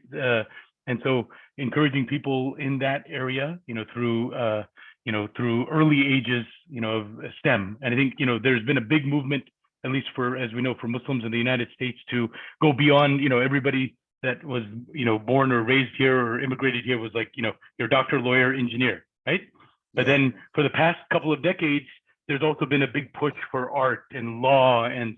And so encouraging people in that area, through early ages, of STEM. And I think, there's been a big movement, at least as we know, for Muslims in the United States, to go beyond, everybody that was, born or raised here or immigrated here was like, your doctor, lawyer, engineer, right? But then for the past couple of decades, there's also been a big push for art and law and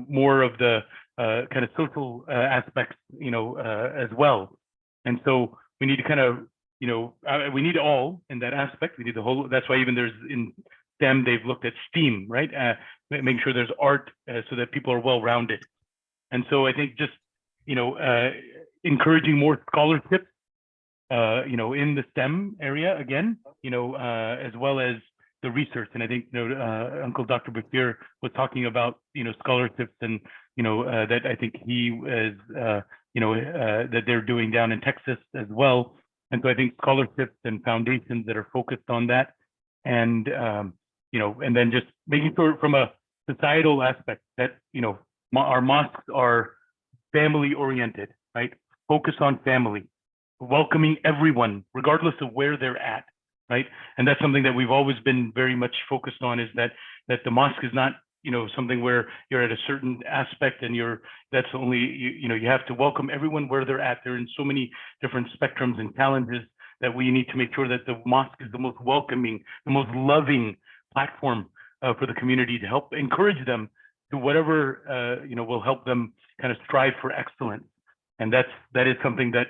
more of the kind of social aspects, as well. And so we need to kind of, we need all in that aspect. We need the whole. That's why even there's in STEM, they've looked at STEAM, right? Making sure there's art so that people are well-rounded. And so I think just, encouraging more scholarships, in the STEM area again, as well as the research. And I think, Uncle Dr. Bashir was talking about, scholarships and, that I think he is, that they're doing down in Texas as well. And so I think scholarships and foundations that are focused on that, and and then just making sure from a societal aspect that our mosques are family oriented, right? Focus on family, welcoming everyone regardless of where they're at, right? And that's something that we've always been very much focused on, is that the mosque is not something where you're at a certain aspect and that's only, you have to welcome everyone where they're at. They're in so many different spectrums and challenges that we need to make sure that the mosque is the most welcoming, the most loving platform for the community, to help encourage them to whatever, will help them kind of strive for excellence. And that is something that,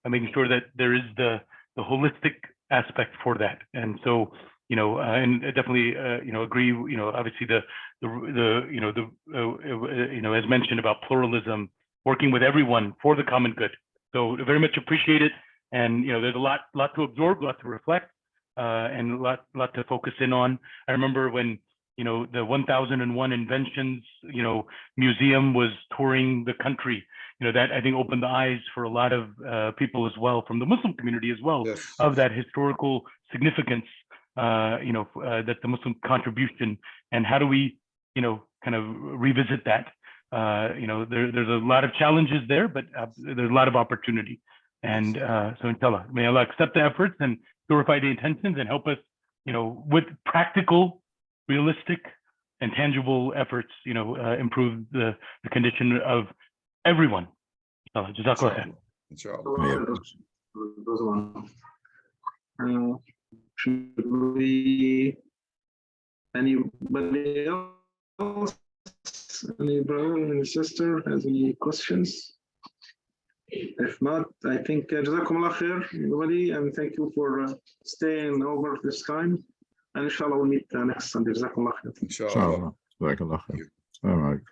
I'm making sure that there is the holistic aspect for that. And so, and definitely, agree, obviously as mentioned about pluralism, working with everyone for the common good. So very much appreciate it. And, there's a lot to absorb, a lot to reflect, and a lot to focus in on. I remember when, the 1001 Inventions, museum was touring the country, that I think opened the eyes for a lot of people as well, from the Muslim community as well, Yes. of that historical significance, that the Muslim contribution, and how do we, kind of revisit that? There's a lot of challenges there, but there's a lot of opportunity. And so inshallah, may Allah accept the efforts and purify the intentions and help us, with practical, realistic, and tangible efforts, improve the condition of everyone. Jazakallah khair. Inshallah. Should we, anybody else, any brother, any sister has any questions? If not, I think Jazakumullah khair, everybody, and thank you for staying over this time. And inshallah we'll meet next Sunday. Jazakallah khair. Inshallah. إن شاء الله. جزاك الله خير. السلام عليكم.